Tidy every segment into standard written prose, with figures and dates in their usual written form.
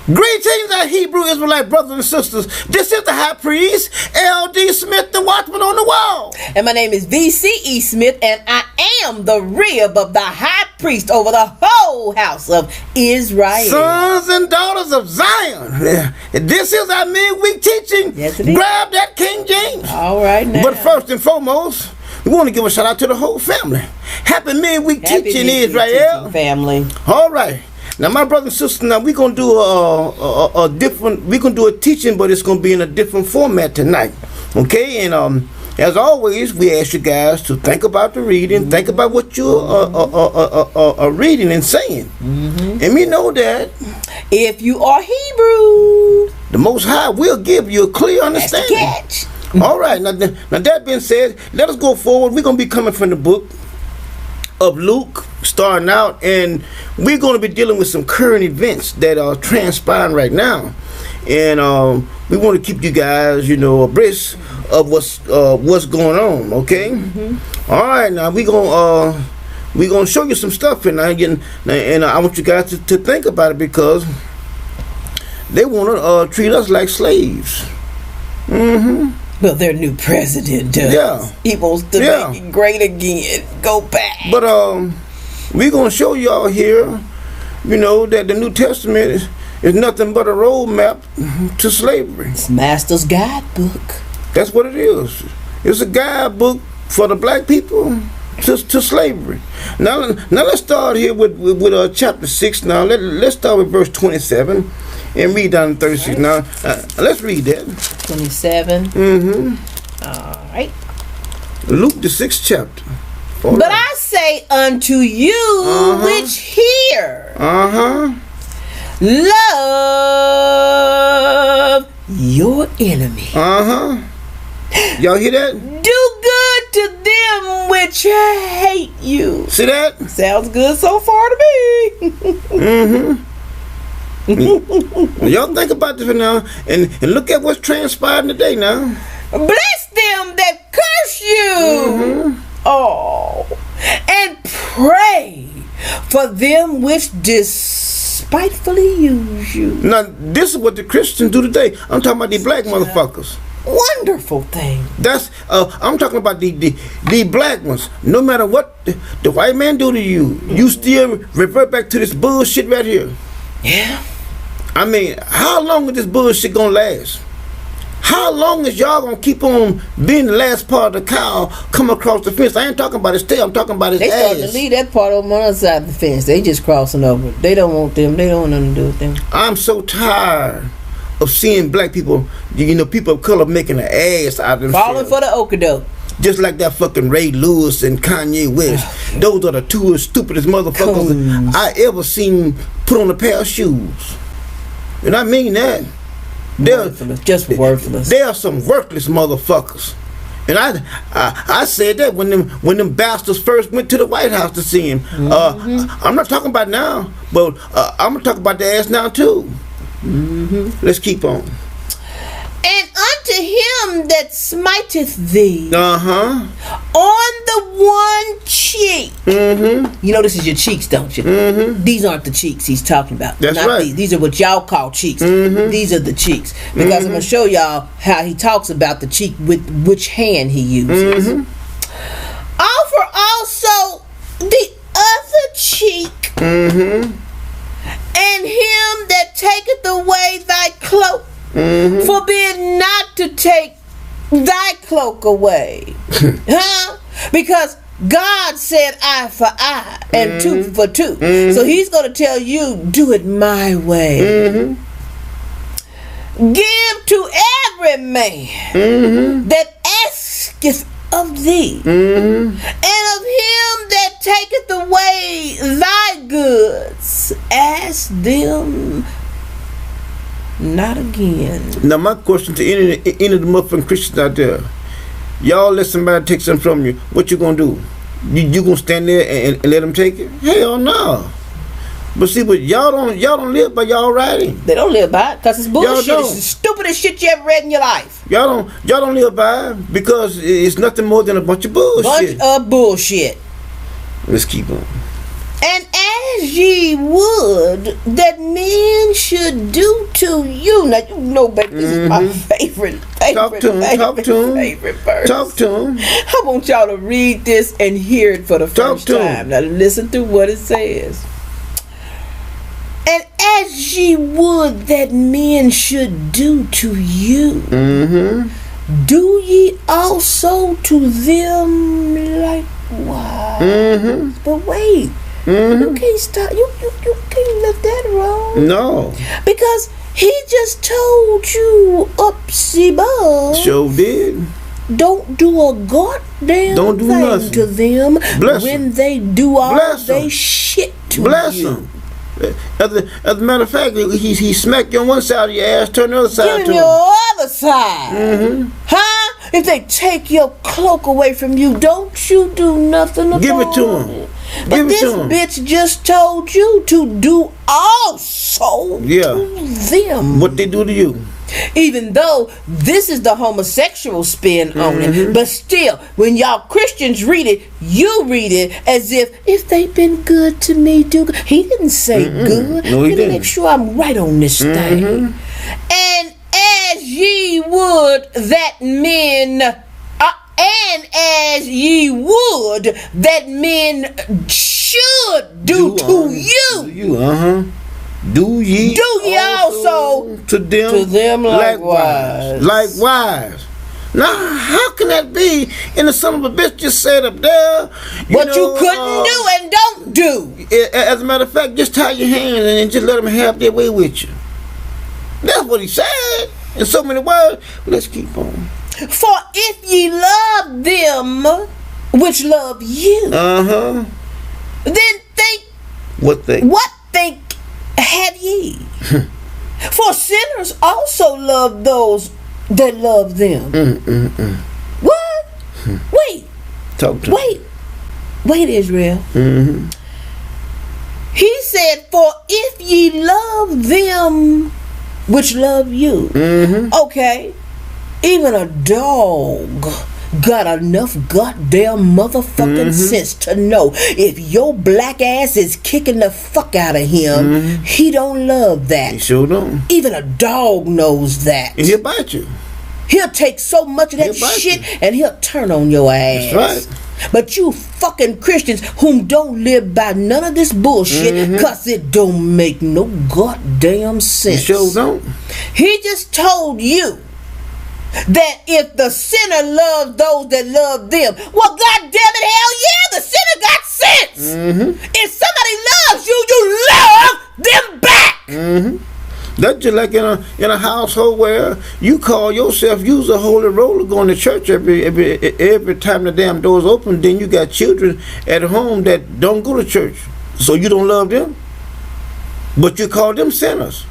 Greetings, our Hebrew Israelite brothers and sisters. This is the High Priest, L.D. Smith, the Watchman on the Wall. And my name is V.C.E. Smith, and I am the rib of the High Priest over the whole house of Israel. Sons and daughters of Zion. This is our midweek teaching. Yes, it is. Grab that King James. All right, now. But first and foremost, we want to give a shout out to the whole family. Happy midweek teaching, Israel. Family. All right. Now, my brothers and sisters, now we're gonna do a different. We're gonna do a teaching, but it's gonna be in a different format tonight. Okay, and as always, we ask you guys to think about the reading, think about what you are reading and saying, and we know that if you are Hebrew, the Most High will give you a clear understanding. That's the catch. All right. Now that being said, let us go forward. We're gonna be coming from the book of Luke, starting out, and we're going to be dealing with some current events that are transpiring right now, and we want to keep you guys, abreast of what's going on. Okay. All right. Now we're gonna show you some stuff, and I want you guys to think about it, because they want to treat us like slaves. Well, their new president does. Yeah. He wants to make it great again. Go back. But we're going to show y'all here, that the New Testament is nothing but a roadmap to slavery. It's Master's guidebook. That's what it is. It's a guidebook for the black people to slavery. Now let's start here with chapter 6. Now let's start with verse 27 and read down to 36. Now let's read that. 27. All right. Luke the 6th chapter. But I say unto you which hear, love your enemy. Y'all hear that? Do good to them which hate you. See that? Sounds good so far to me. Y'all think about this now, and look at what's transpiring today now. Bless them that curse you. And pray for them which despitefully use you. Now, this is what the Christians do today. I'm talking about the black motherfuckers. Wonderful thing. That's I'm talking about the black ones. No matter what the white man do to you, you still revert back to this bullshit right here. Yeah. I mean, how long is this bullshit gonna last? How long is y'all gonna keep on being the last part of the cow come across the fence? I ain't talking about his tail, I'm talking about his ass. They starting to leave that part over on the other side of the fence. They just crossing over. They don't want them. They don't want nothing to do with them. I'm so tired of seeing black people, people of color making an ass out of themselves. Falling for the okadoke. Just like that fucking Ray Lewis and Kanye West. Those are the two stupidest motherfuckers I ever seen put on a pair of shoes. And I mean that. Worthless. Just worthless. They are some worthless motherfuckers. And I said that when them bastards first went to the White House to see him. I'm not talking about now, but I'm gonna talk about the ass now too. Let's keep on. And unto him that smiteth thee on the one cheek. You know this is your cheeks, don't you? These aren't the cheeks he's talking about. That's not right. These are what y'all call cheeks. These are the cheeks. Because I'm going to show y'all how he talks about the cheek with which hand he uses. Offer also the other cheek. And him that taketh away thy cloak. Forbid not to take thy cloak away. Because God said eye for eye and tooth for tooth. So he's going to tell you, do it my way. Give to every man that asketh of thee, and of him that taketh away thy goods, ask them not again. Now my question to any of the motherfucking Christians out there, y'all let somebody take something from you, what you gonna do? You gonna stand there and let them take it? Hell no. But see, but y'all don't live by y'all writing. They don't live by it because it's bullshit. Y'all it's the stupidest shit you ever read in your life. Y'all don't live by it because it's nothing more than a bunch of bullshit. Let's keep on. And as ye would that men should do to you. Now, you know, baby, this is my favorite Talk to him. favorite verse. Talk to him. I want y'all to read this and hear it for the first time. Now, listen to what it says. And as ye would that men should do to you, do ye also to them likewise. But wait, you can't stop. You can't let that wrong. No. Because he just told you upsy bug. Sure did. Don't do a goddamn Don't do thing nothing to them Bless when them. they do all Bless they them. shit to Bless you. him. As a matter of fact, he smacked you on one side of your ass, turn the other side Give to him him. your other side. Huh? If they take your cloak away from you, don't you do nothing about it. Give it to him. But Give it this to him. bitch just told you to do also to them. What they do to you. Even though this is the homosexual spin on it, but still, when y'all Christians read it, you read it as if they've been good to me, do good. He didn't say good. No, he Let me didn't. make sure I'm right on this thing. And as ye would that men, and as ye would that men should do to you. Do ye also to them likewise. Likewise. Now, how can that be? And the son of a bitch just said up there. What you couldn't do and don't do. As a matter of fact, just tie your hands and just let them have their way with you. That's what he said in so many words. Let's keep on. For if ye love them which love you, then think what think have ye? For sinners also love those that love them. What? Wait. Talk to me. Wait, Israel. He said, for if ye love them which love you. Okay. Even a dog got enough goddamn motherfucking sense to know if your black ass is kicking the fuck out of him, he don't love that. He sure don't. Even a dog knows that. And he'll bite you. He'll take so much of that shit and he'll turn on your ass. That's right. But you fucking Christians whom don't live by none of this bullshit, cause it don't make no goddamn sense. He sure don't. He just told you that if the sinner loves those that love them, well, goddamn it, hell yeah, the sinner got sense. If somebody loves you, you love them back. That's just like in a household where you call yourself, use a holy roller, going to church every time the damn door's open. Then you got children at home that don't go to church, so you don't love them, but you call them sinners.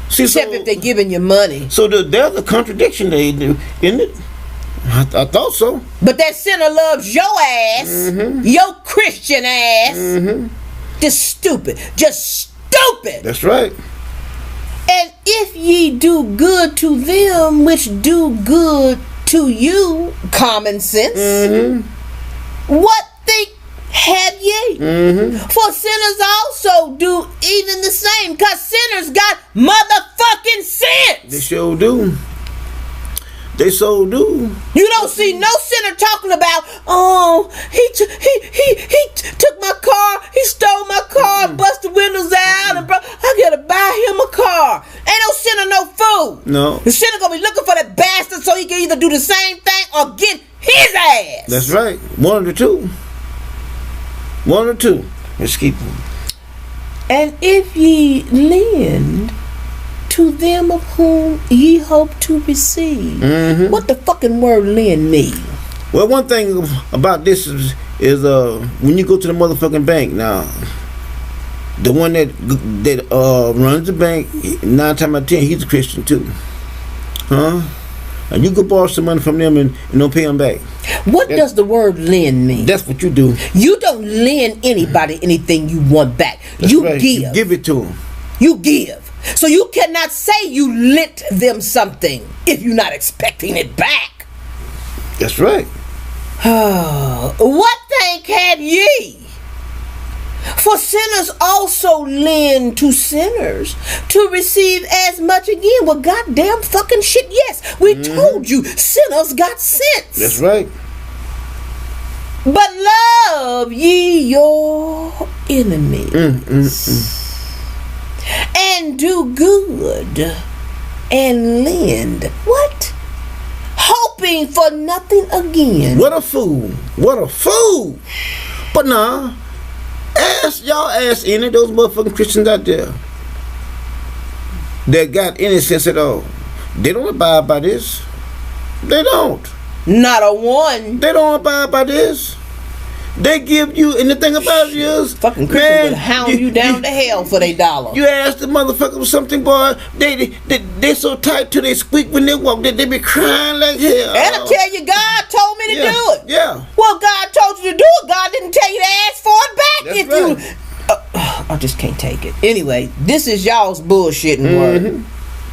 See, Except if they're giving you money. So there's a contradiction there, isn't it? I thought so. But that sinner loves your ass, your Christian ass. Just stupid. Just stupid. That's right. And if ye do good to them which do good to you, common sense, what think have ye? For sinners also do even the same, because sinners got motherfucking sense. They sure do. They so do. You don't see no sinner talking about, oh, he took my car, he stole my car, bust the windows out, and I gotta buy him a car. Ain't no sinner no fool. No. The sinner gonna be looking for that bastard so he can either do the same thing or get his ass. That's right. One of the two. One or two. Let's keep on. And if ye lend to them of whom ye hope to receive. What the fucking word lend mean? Well, one thing about this is when you go to the motherfucking bank now, the one that runs the bank, 9 times out of 10, he's a Christian too. And you could borrow some money from them and don't pay them back. What does the word lend mean? That's what you do. You don't lend anybody anything you want back. That's you right. give. You give it to them. You give. So you cannot say you lent them something if you're not expecting it back. That's right. What think have ye? For sinners also lend to sinners to receive as much again. Well, goddamn fucking shit, yes. We told you sinners got sense. That's right. But love ye your enemies. And do good and lend. What? Hoping for nothing again. What a fool. What a fool. But nah. Ask any of those motherfucking Christians out there that got any sense at all. They don't abide by this. They don't. Not a one. They don't abide by this. They give you, and the thing about it is, fucking Christians will hound you down to hell for their dollar. You ask the motherfucker for something, boy, they so tight till they squeak when they walk, they be crying like hell. And I tell you, God told me to do it. Yeah. Well, God told you to do it. God didn't tell you to ask for it back. That's right. I just can't take it. Anyway, this is y'all's bullshitting word.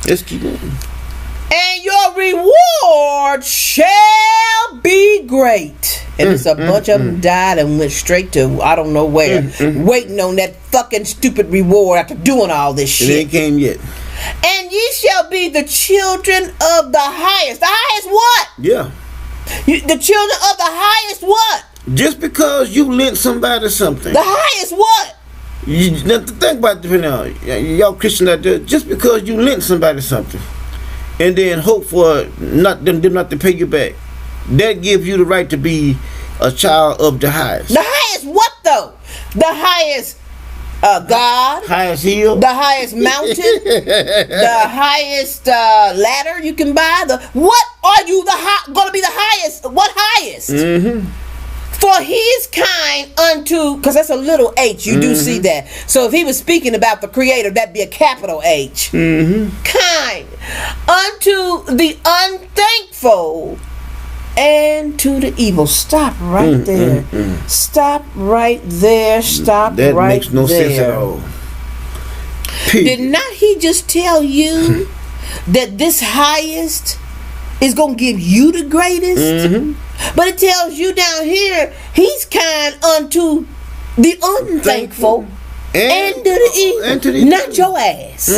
Let's keep going. And your reward shall be great. And it's a bunch of them died and went straight to I don't know where, waiting on that fucking stupid reward after doing all this shit. It ain't came yet. And ye shall be the children of the highest. The highest what? Yeah. The children of the highest what? Just because you lent somebody something. The highest what? You now think about it now. Y'all Christians out there, just because you lent somebody something and then hope for them not to pay you back, that gives you the right to be a child of the highest. The highest what though? The highest God, highest hill, the highest mountain, the highest ladder you can buy. What are you going to be the highest? What highest? For he is kind unto, because that's a little h. You do see that. So if he was speaking about the Creator, that'd be a capital H. Kind unto the unthankful and to the evil. Stop right there. Stop right there. Stop that right makes no there. sense at all. Did not he just tell you that this highest is going to give you the greatest? But it tells you down here, he's kind unto the unthankful and to the evil. Not your ass.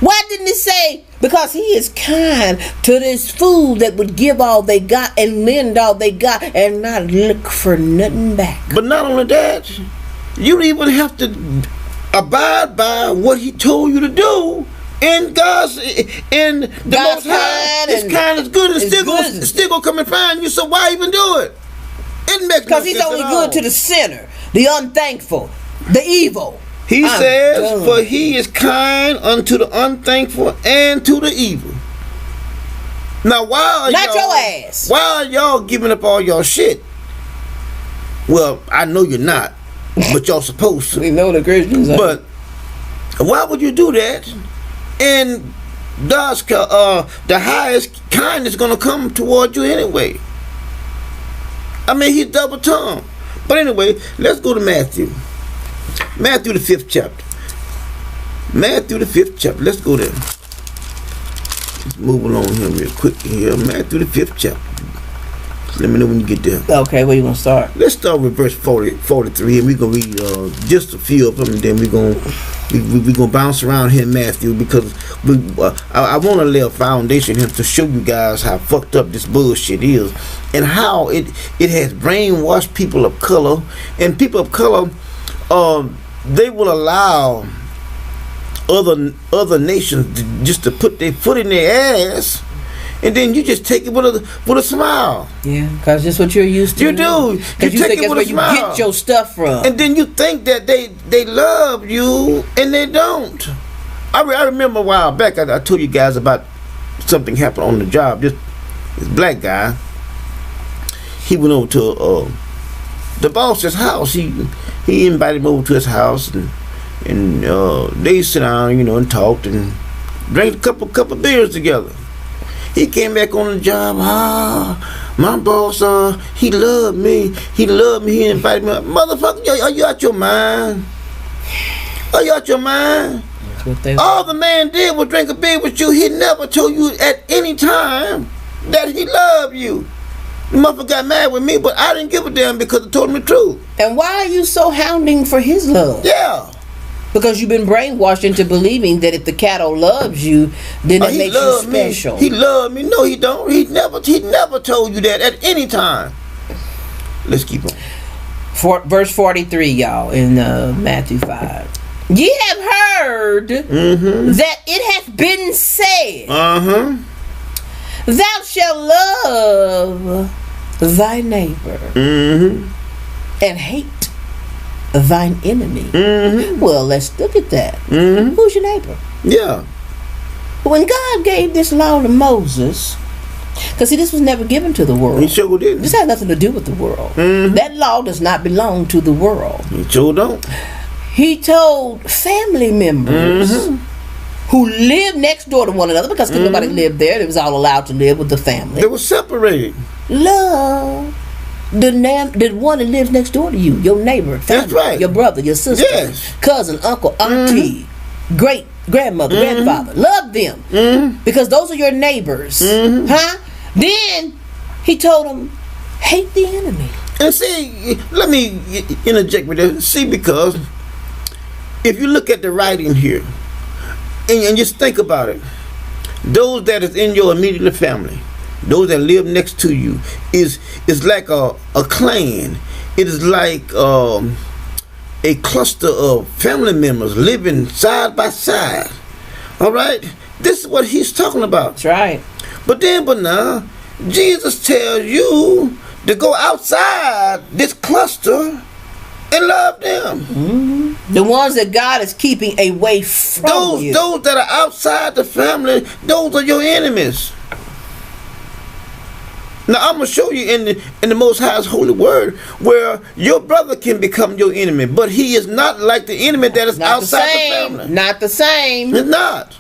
Why didn't it say, because he is kind to this fool that would give all they got and lend all they got and not look for nothing back? But not only that, you don't even have to abide by what he told you to do. And God's in the Most High, it's kind of good, and still gonna come and find you. So why even do it? It makes because he's only good to the sinner, the unthankful, the evil. He says, "For he is kind unto the unthankful and to the evil." Now, why are not your ass? Why are y'all giving up all y'all shit? Well, I know you're not, but y'all supposed to. We know the Christians are. But why would you do that? And God's the highest kindness is gonna come toward you anyway. I mean, he's double tongued. But anyway, let's go to Matthew. Matthew the 5th chapter. Matthew the 5th chapter. Let's go there. Let's move along here real quick here. Matthew the 5th chapter. Let me know when you get there. Okay, where you gonna start? Let's start with verse 43, and we're gonna read just a few of them, and then we're gonna bounce around here in Matthew, because I want to lay a foundation here to show you guys how fucked up this bullshit is, and how it has brainwashed people of color, and people of color, they will allow other nations just to put their foot in their ass. And then you just take it with a smile. Yeah, because that's what you're used to. You do. Because you think that's where you get your stuff from. And then you think that they love you, and they don't. I remember a while back, I told you guys about something happened on the job. This black guy, he went over to the boss's house. He invited him over to his house, and they sit down, and talked and drank a couple beers together. He came back on the job. My boss, he loved me. He invited me. Motherfucker, are you out your mind? Are you out your mind? All the man did was drink a beer with you. He never told you at any time that he loved you. The motherfucker got mad with me, but I didn't give a damn because I told him the truth. And why are you so hounding for his love? Yeah. Because you've been brainwashed into believing that if the cattle loves you, then it makes you special. He loved me. No, he don't. He never told you that at any time. Let's keep on. Verse 43, y'all, in Matthew 5. Ye have heard that it hath been said, thou shalt love thy neighbor and hate thine enemy. Well, let's look at that. Who's your neighbor? Yeah. When God gave this law to Moses, because see, this was never given to the world. He sure didn't. This had nothing to do with the world. That law does not belong to the world. He sure don't. He told family members who lived next door to one another, because nobody lived there, they was all allowed to live with the family. They were separated. Love the one that lives next door to you, your neighbor, family, that's right, your brother, your sister, cousin, uncle, auntie, great grandmother, grandfather. Love them because those are your neighbors. Then he told them, hate the enemy. And see, let me interject with this. See, because if you look at the writing here and just think about it, those that is in your immediate family, those that live next to you, is like a clan. It is like a cluster of family members living side by side. All right, this is what he's talking about. That's right. But now, Jesus tells you to go outside this cluster and love them. The ones that God is keeping away from you. Those that are outside the family, those are your enemies. Now I'm gonna show you in the Most High's holy word where your brother can become your enemy, but he is not like the enemy that is outside the family. Not the same. It's not.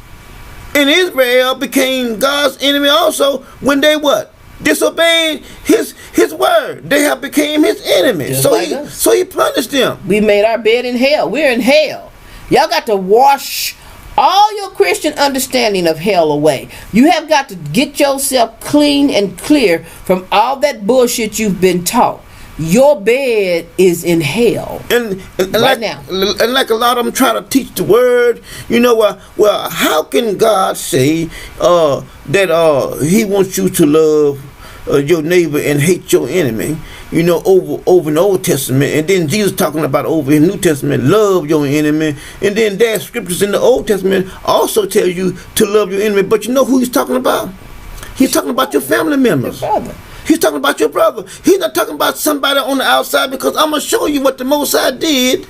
And Israel became God's enemy also when they what? Disobeyed his word. They have became his enemy. So he punished them. We made our bed in hell. We're in hell. Y'all got to wash all your Christian understanding of hell away. You have got to get yourself clean and clear from all that bullshit you've been taught. Your bed is in hell. And right like, now. And like a lot of them try to teach the word, well, how can God say that he wants you to love your neighbor and hate your enemy, over in the Old Testament, and then Jesus talking about over in the New Testament, love your enemy, and then there's scriptures in the Old Testament also tell you to love your enemy, but you know who he's talking about? He's talking about your family members. Your brother. He's talking about your brother. He's not talking about somebody on the outside, because I'm going to show you what the Most High did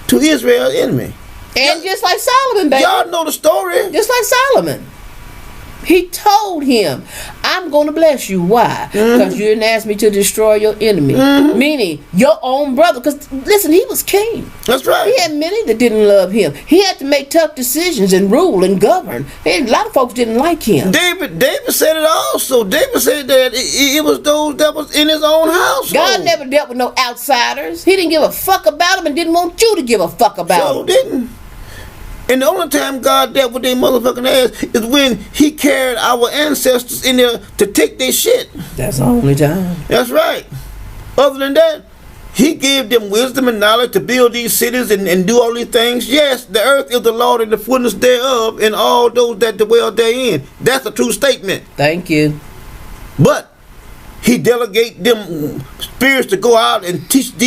to Israel's enemy. And just like Solomon, baby. Y'all know the story. Just like Solomon. He told him, I'm going to bless you. Why? Because you didn't ask me to destroy your enemy. Meaning your own brother. Because, listen, he was king. That's right. He had many that didn't love him. He had to make tough decisions and rule and govern. And a lot of folks didn't like him. David said it also. David said that it was those that was in his own house. God never dealt with no outsiders. He didn't give a fuck about them and didn't want you to give a fuck about them. Didn't. And the only time God dealt with their motherfucking ass is when he carried our ancestors in there to take their shit. That's the only time. That's right. Other than that, he gave them wisdom and knowledge to build these cities and do all these things. Yes, the earth is the Lord and the fullness thereof, and all those that dwell therein. That's a true statement. Thank you. But he delegate them spirits to go out and teach them,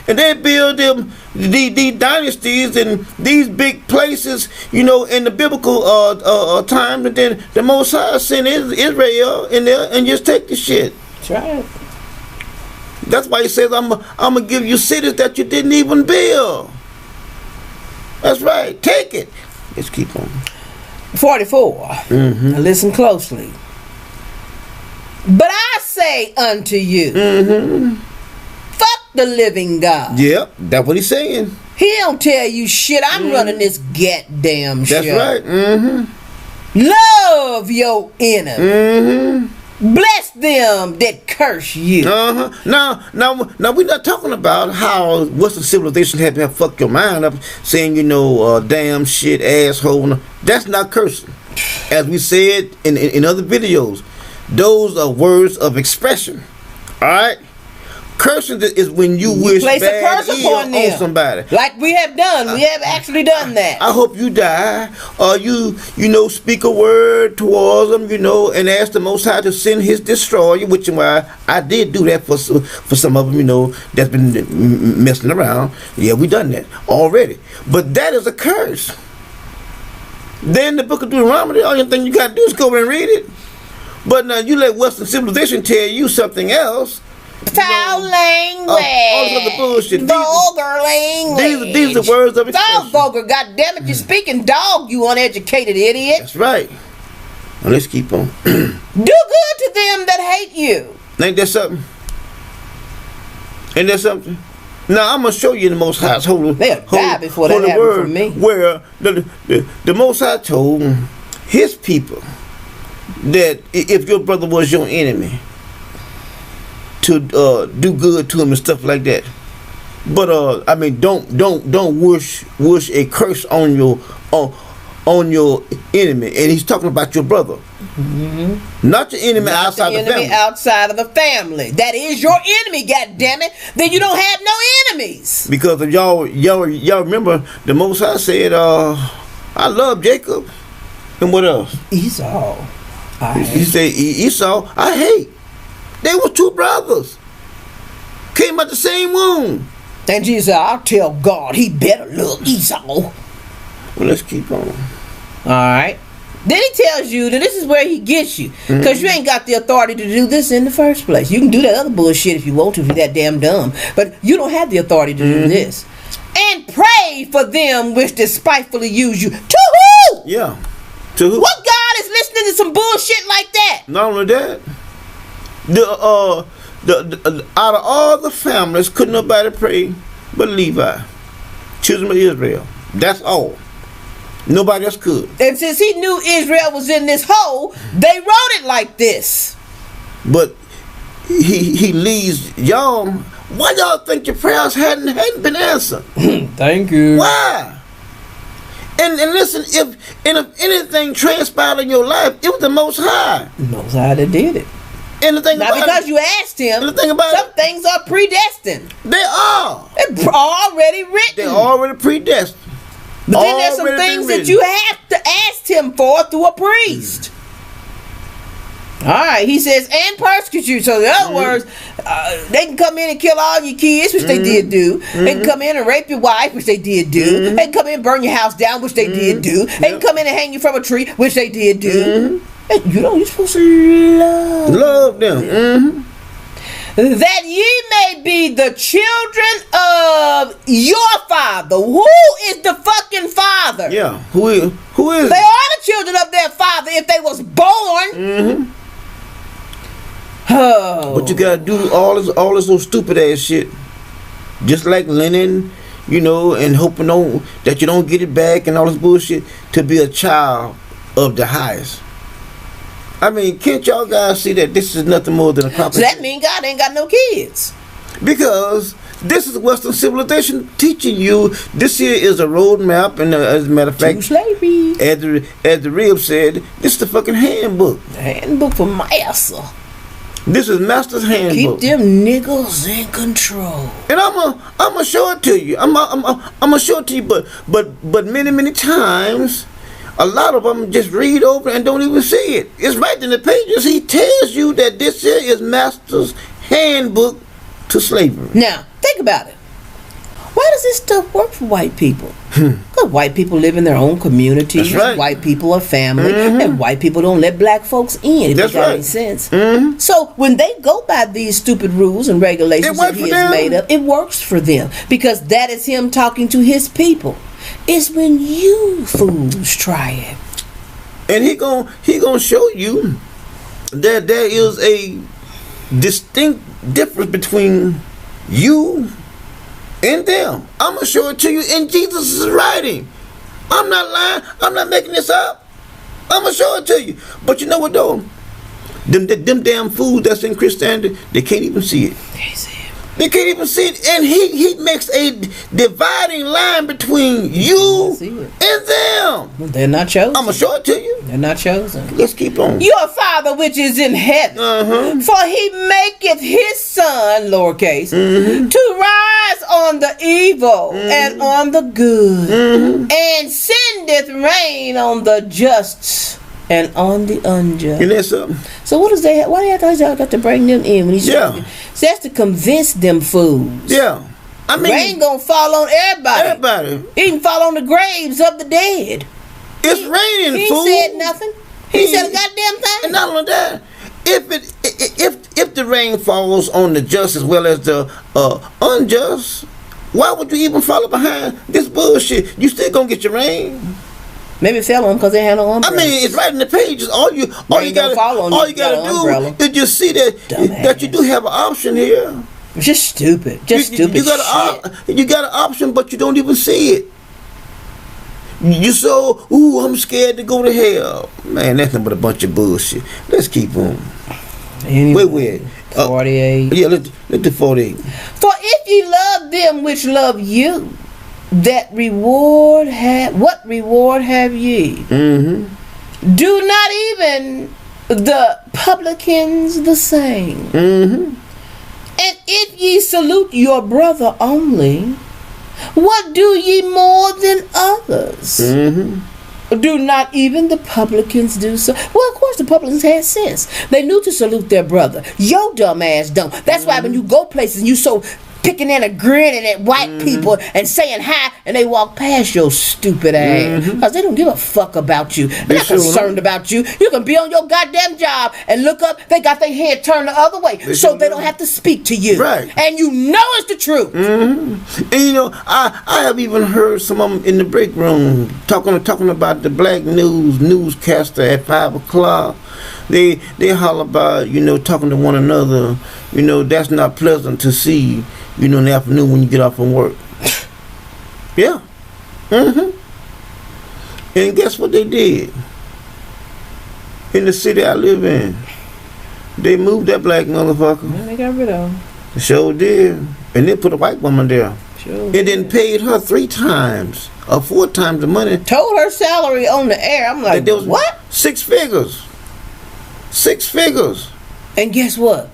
and they build them these dynasties and these big places, in the biblical time. And then the Most High sent Israel in there and just take the shit. That's right. That's why he says, I'm gonna give you cities that you didn't even build. That's right. Take it. Let's keep on. 44. Now listen closely. But I say unto you, fuck the living God. Yep, that's what he's saying. He don't tell you shit. I'm running this goddamn show. That's right. Love your enemy. Bless them that curse you. Now we're not talking about how Western civilization have fucked your mind up, saying damn shit, asshole. That's not cursing. As we said in other videos, Those are words of expression. All right. Cursing is when you wish place a bad curse ill upon on them. somebody. Like we have done. We have actually done that. I hope you die, or you speak a word towards them, and ask the Most High to send His destroyer. Which is why I did do that for some of them, that's been messing around. Yeah, we done that already. But that is a curse. Then the book of Deuteronomy, all you think you got to do is go and read it. But now you let Western civilization tell you something else. Foul language. All this other bullshit. Vulgar language. These are words of expression. Dog vulgar. God damn it, you're speaking dog, you uneducated idiot. That's right. Now let's keep on. Do good to them that hate you. Ain't that something? Ain't that something? Now I'm gonna show you the Most High's holy. They'll die before that happens word, from me. Where the Most High told His people that if your brother was your enemy, to do good to him and stuff like that. But don't wish a curse on your enemy. And He's talking about your brother, not your enemy outside the family. Outside of the family. That is your enemy. God damn it. Then you don't have no enemies. Because if y'all remember, the Most High said, "I love Jacob," and what else? Esau. He said, "Esau, I hate." They were two brothers. Came out the same womb. And Jesus said, I'll tell God He better love Esau. Well, let's keep on. Alright. Then He tells you that this is where He gets you. Because you ain't got the authority to do this in the first place. You can do that other bullshit if you want to, if you're that damn dumb. But you don't have the authority to do this. And pray for them which despitefully use you. To who? Yeah. To who? What God is listening to some bullshit like that? Not only that, out of all the families, couldn't nobody pray but Levi, children of Israel. That's all. Nobody else could. And since He knew Israel was in this hole, they wrote it like this. But he leaves y'all. Why y'all think your prayers hadn't been answered? Thank you. Why? And listen, if anything transpired in your life, it was the Most High. The Most High that did it. And the thing Not about because it, you asked Him. and the thing about some things are predestined. They are. They're already written. They're already predestined. But then there's some things that you have to ask Him for through a priest. Alright, He says, and persecute you. So in other words, they can come in and kill all your kids, which they did do. They can come in and rape your wife, which they did do. They can come in and burn your house down, which they did do. They can come in and hang you from a tree, which they did do. And you're supposed to love them. That ye may be the children of your Father. Who is the fucking Father? Yeah, who is? They are the children of their Father if they was born. Oh. But you gotta do all this little stupid ass shit, just like linen, and hoping that you don't get it back and all this bullshit to be a child of the highest. I mean, can't y'all guys see that this is nothing more than a competition? So that means God ain't got no kids. Because this is Western civilization teaching you. This here is a roadmap, and as a matter of fact, slavery. As the Rib said, this is the fucking handbook. The handbook for master. This is Master's handbook. Keep them niggas in control. And I'm gonna show it to you. I'm gonna show it to you. But many times, a lot of them just read over and don't even see it. It's right in the pages. He tells you that this here is Master's handbook to slavery. Now, think about it. Why does this stuff work for white people? Because white people live in their own communities. That's right. White people are family. And white people don't let black folks in, if That's that right. makes sense. So when they go by these stupid rules and regulations that He has made up, it works for them. Because that is Him talking to His people. It's when you fools try it. And he gonna show you that there is a distinct difference between you and them. I'm gonna show it to you in Jesus' writing. I'm not lying. I'm not making this up. I'm gonna show it to you. But you know what though? Them damn fools that's in Christianity, they can't even see it. They can't even see it. And he makes a dividing line between you and them. They're not chosen. I'm going to show it to you. They're not chosen. Let's keep on. Your Father which is in heaven, for he maketh his sun, lowercase, to rise on the evil and on the good, and sendeth rain on the just and on the unjust. Isn't that something? So what does they have? Why do they have got to bring them in when he says that's to convince them fools? Yeah. I mean, rain gonna fall on everybody. Everybody. It can fall on the graves of the dead. It's raining, he fool. He said nothing. He said a goddamn thing. And not only that, if the rain falls on the just as well as the unjust, why would you even follow behind this bullshit? You still gonna get your rain. Maybe it fell on because they had no umbrella. I mean, it's right in the pages. All you gotta do is just see that you do have an option here. It's just stupid. Stupid. You got an option, but you don't even see it. You so, I'm scared to go to hell. Man, that's nothing but a bunch of bullshit. Let's keep on. Anyway, wait. 48. Yeah, let's do 48. For if ye love them which love you, what reward have ye? Do not even the publicans the same? And if ye salute your brother only, what do ye more than others? Do not even the publicans do so? Well, of course the publicans had sense. They knew to salute their brother. Your dumb ass don't. That's why when you go places and you so picking and a grinning at white people and saying hi, and they walk past your stupid ass because they don't give a fuck about you. They're not concerned about you. You can be on your goddamn job and look up. They got their head turned the other way, so they don't have to speak to you. Right. And you know it's the truth. And you know, I have even heard some of them in the break room talking about the black newscaster at 5 o'clock. They holler about, talking to one another. That's not pleasant to see, in the afternoon when you get off from work. Yeah. And guess what they did? In the city I live in, they moved that black motherfucker. And they got rid of him. Sure did. And they put a white woman there. Sure. And then paid her 3 times or 4 times the money. Told her salary on the air. I'm like, what? 6 figures. 6 figures. And guess what?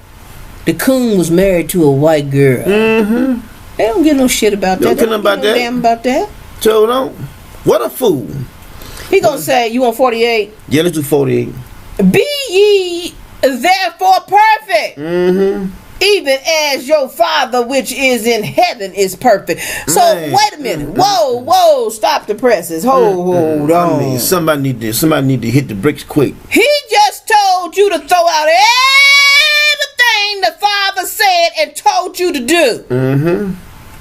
The coon was married to a white girl. They don't give no shit about that. They don't give no damn about that. So don't. What a fool. He gonna say, you want 48? Yeah, let's do 48. Be ye therefore perfect. Even as your Father which is in heaven is perfect. So wait a minute. Whoa, stop the presses. Hold on. I mean, somebody need to hit the bricks quick. He just told you to throw out everything the Father said and told you to do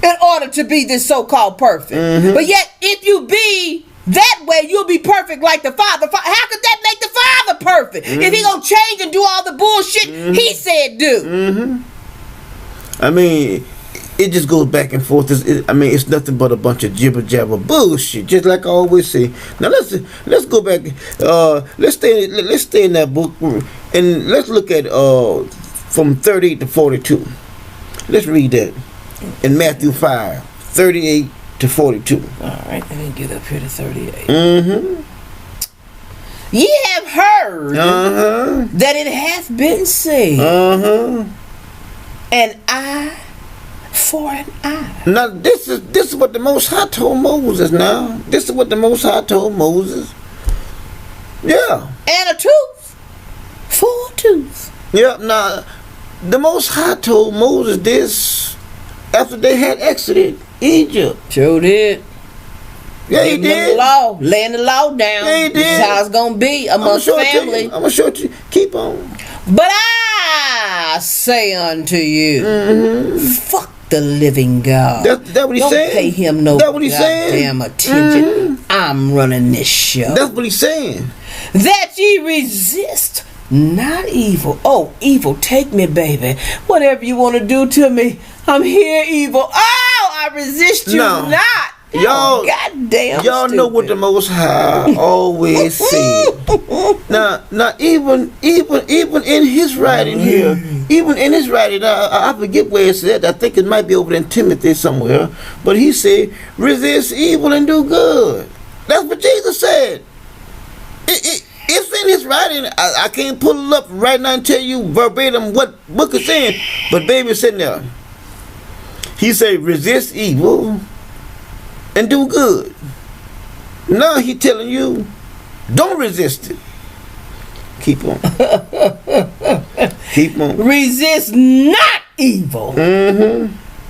in order to be this so-called perfect. But yet, if you be that way, you'll be perfect like the Father. How could that make the Father perfect? If he gonna change and do all the bullshit he said do. I mean, it just goes back and forth. It's nothing but a bunch of jibber jabber bullshit, just like I always say. Now let's go back. Let's stay in that book and let's look at from 38 to 42. Let's read that in Matthew 5, 38 to 42. All right, let me get up here to 38. Ye have heard that it hath been said, an eye for an eye. Now this is what the Most High told Moses. Now this is what the Most High told Moses. Yeah. And a tooth for a tooth. Yeah. Now the Most High told Moses this after they had exited Egypt. Sure did. Yeah, he did. Laying the law down. Yeah, he did. This is how it's gonna be amongst family. I'm gonna show it to you. Keep on. But I say unto you, fuck the living God. That what he's saying? Don't pay him no goddamn attention. I'm running this show. That's what he's saying. That ye resist not evil. Oh, evil, take me, baby. Whatever you want to do to me, I'm here, evil. Oh, I resist you not. goddamn y'all know what the Most High always said. Now, even in his writing here, I forget where it said. I think it might be over in Timothy somewhere. But he said, "Resist evil and do good." That's what Jesus said. It's in his writing. I can't pull it up right now and tell you verbatim what book it's in. But baby, it's sitting there. He said, "Resist evil and do good." Now he telling you, don't resist it. Keep on. Keep on. Resist not evil.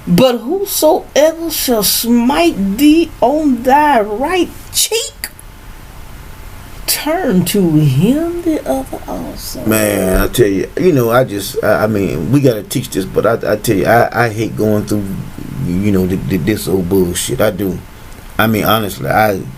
But whosoever shall smite thee on thy right cheek, turn to him the other also. Man, I tell you, I mean, we gotta teach this, but I tell you, I hate going through, this old bullshit. I do. I mean, honestly,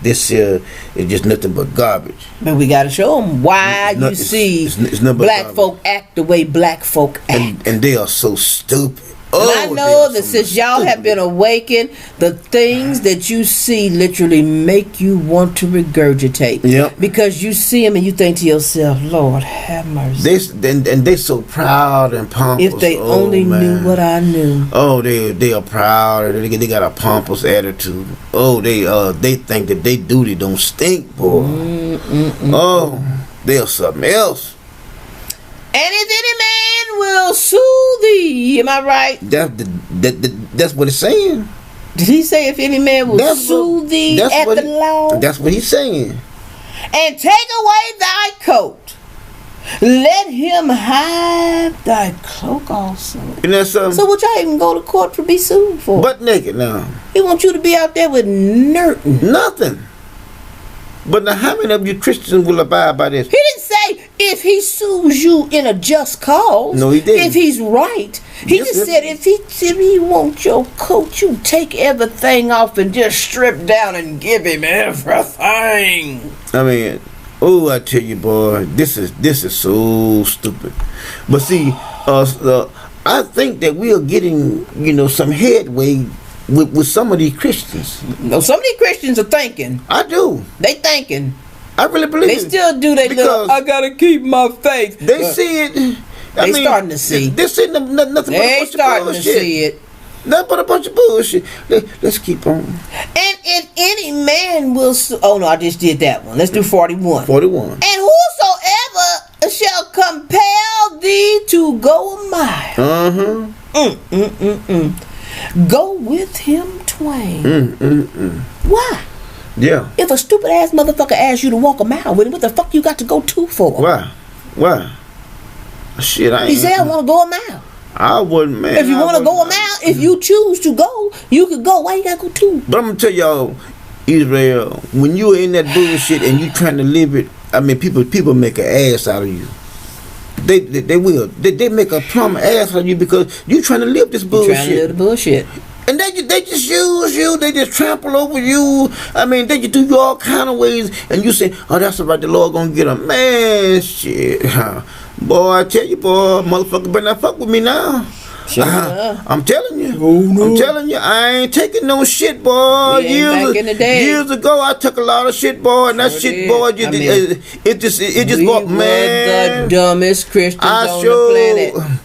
this here is just nothing but garbage. But we gotta show them why you see it's black folk act the way black folk act. And they are so stupid. And I know that since y'all have been awakened, the things that you see literally make you want to regurgitate. Yep. Because you see them and you think to yourself, Lord, have mercy. They're so proud and pompous. If they only knew what I knew. Oh, they are proud. They got a pompous attitude. Oh, they think that they duty don't stink, boy. Oh, they're something else. And if any man will sue thee, am I right? That's what it's saying. Did he say if any man will sue thee at the law? That's what he's saying. And take away thy coat, let him have thy cloak also. And that's so what y'all even go to court to be sued for? Butt naked now. He wants you to be out there with nothing. But now, how many of you Christians will abide by this? He didn't say if he sues you in a just cause. No, he didn't. If he's right. He just said if he wants your coat, you take everything off and just strip down and give him everything. I mean, I tell you, boy, this is so stupid. But see, I think that we are getting, some headway with some of these Christians. No, some of these Christians are thinking. I do. They thinking. I really believe they still do that little, I gotta keep my faith. They see it. They starting to see. This ain't nothing but a bunch of bullshit. They starting to see it. Nothing but a bunch of bullshit. Let's keep on. And if any man will... Oh, no, I just did that one. Let's do 41. 41. And whosoever shall compel thee to go a mile. Go with him twain. Why? Yeah. If a stupid ass motherfucker asks you to walk a mile with him, what the fuck you got to go 2 for? Why? Shit, I ain't. He said I want to go a mile. I wouldn't, man. If you want to go a mile, if you choose to go, you could go. Why you gotta go 2? But I'm gonna tell y'all, Israel, when you are in that bullshit and you trying to live it, I mean, people make an ass out of you. They will. They make a plumb ass out of you because you trying to live this bullshit. You trying to live the bullshit. And they just use you. They just trample over you. I mean, they just do you all kind of ways. And you say, oh, that's right, the Lord gonna get them. Man, shit. Boy, I tell you, boy, motherfucker better not fuck with me now. Sure I'm telling you. Oh, no. I'm telling you, I ain't taking no shit, boy. Years ago, I took a lot of shit, boy, and that shit, boy, it just brought, man. The dumbest Christians on the planet.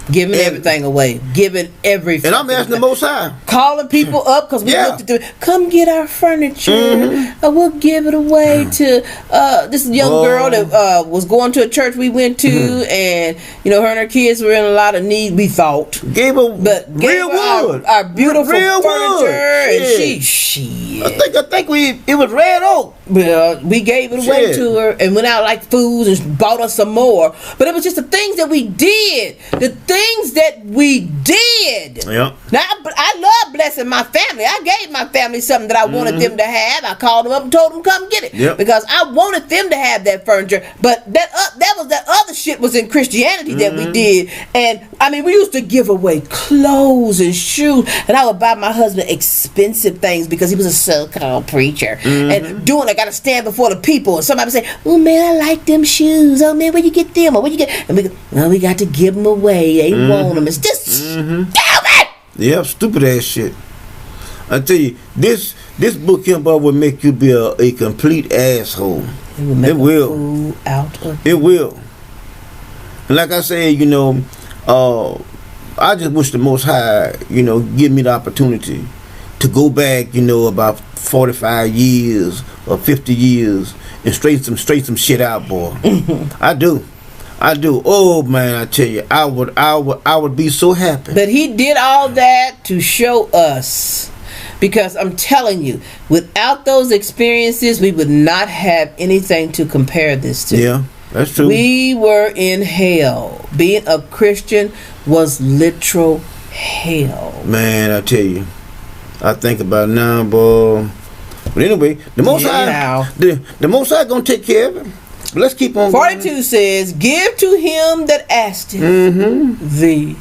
Giving everything away. Giving everything. And I'm asking the Most High. Calling people up because we looked at them. Come get our furniture. We'll give it away to this young girl that was going to a church we went to, and her and her kids were in a lot of need. We thought gave her our beautiful real furniture, and she I think it was red oak. Well, we gave it away to her and went out like fools and bought us some more. But it was just the things that we did. The things that we did. Yeah. Now, I love blessing my family. I gave my family something that I wanted them to have. I called them up and told them come get it because I wanted them to have that furniture. But that other shit was in Christianity that we did. And I mean, we used to give away clothes and shoes, and I would buy my husband expensive things because he was a so-called preacher and doing. I gotta stand before the people, and somebody say, "Oh man, I like them shoes. Oh man, where you get them? Or where you get?" And we got to give them away. They want them. It's just stupid. Yeah, stupid ass shit. I tell you, this book here, boy, will make you be a complete asshole. It will. Fool out of it will. And like I said, I just wish the Most High, give me the opportunity to go back, about 45 years or 50 years and straighten some shit out, boy. I do. Oh man, I tell you, I would be so happy. But he did all that to show us, because I'm telling you, without those experiences, we would not have anything to compare this to. Yeah, that's true. We were in hell. Being a Christian was literal hell. Man, I tell you, I think about it now, boy. But anyway, the Most High, the Most High gonna take care of it. But let's keep on 42 going. says, give to him that asketh thee,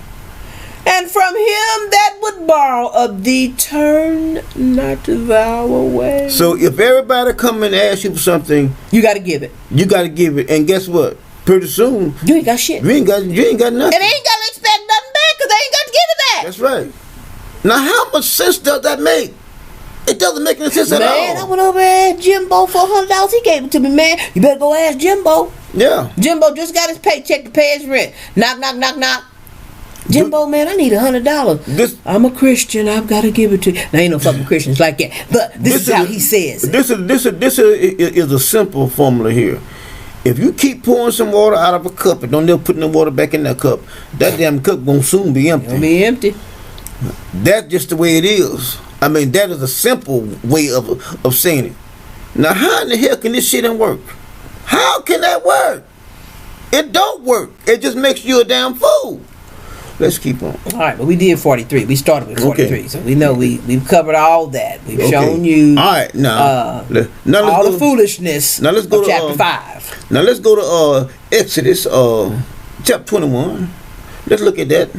and from him that would borrow of thee, turn not thou away. So if everybody come and ask you for something, you got to give it. You got to give it, and guess what? Pretty soon, you ain't got shit. You ain't got nothing. And they ain't got to expect nothing back, because they ain't got to give it back. That's right. Now, how much sense does that make? It doesn't make any sense at all. Man, I went over and asked Jimbo for $100. He gave it to me, man. You better go ask Jimbo. Yeah. Jimbo just got his paycheck to pay his rent. Knock, knock, knock, knock. Jimbo, man, I need $100. I'm a Christian. I've got to give it to you. Now, ain't no fucking Christians like that. But this is how he says it. This is a simple formula here. If you keep pouring some water out of a cup and don't never put no water back in that cup, that damn cup gonna soon be empty. It'll be empty. That's just the way it is. I mean, that is a simple way of saying it. Now, how in the hell can this shit work? How can that work? It don't work. It just makes you a damn fool. Let's keep on. All right, but we did 43. We started with 43, okay. So we know we've covered all that. We've shown you. All right, now all the foolishness. Now let's go of to chapter 5. Now let's go to Exodus chapter 21. Let's look at that.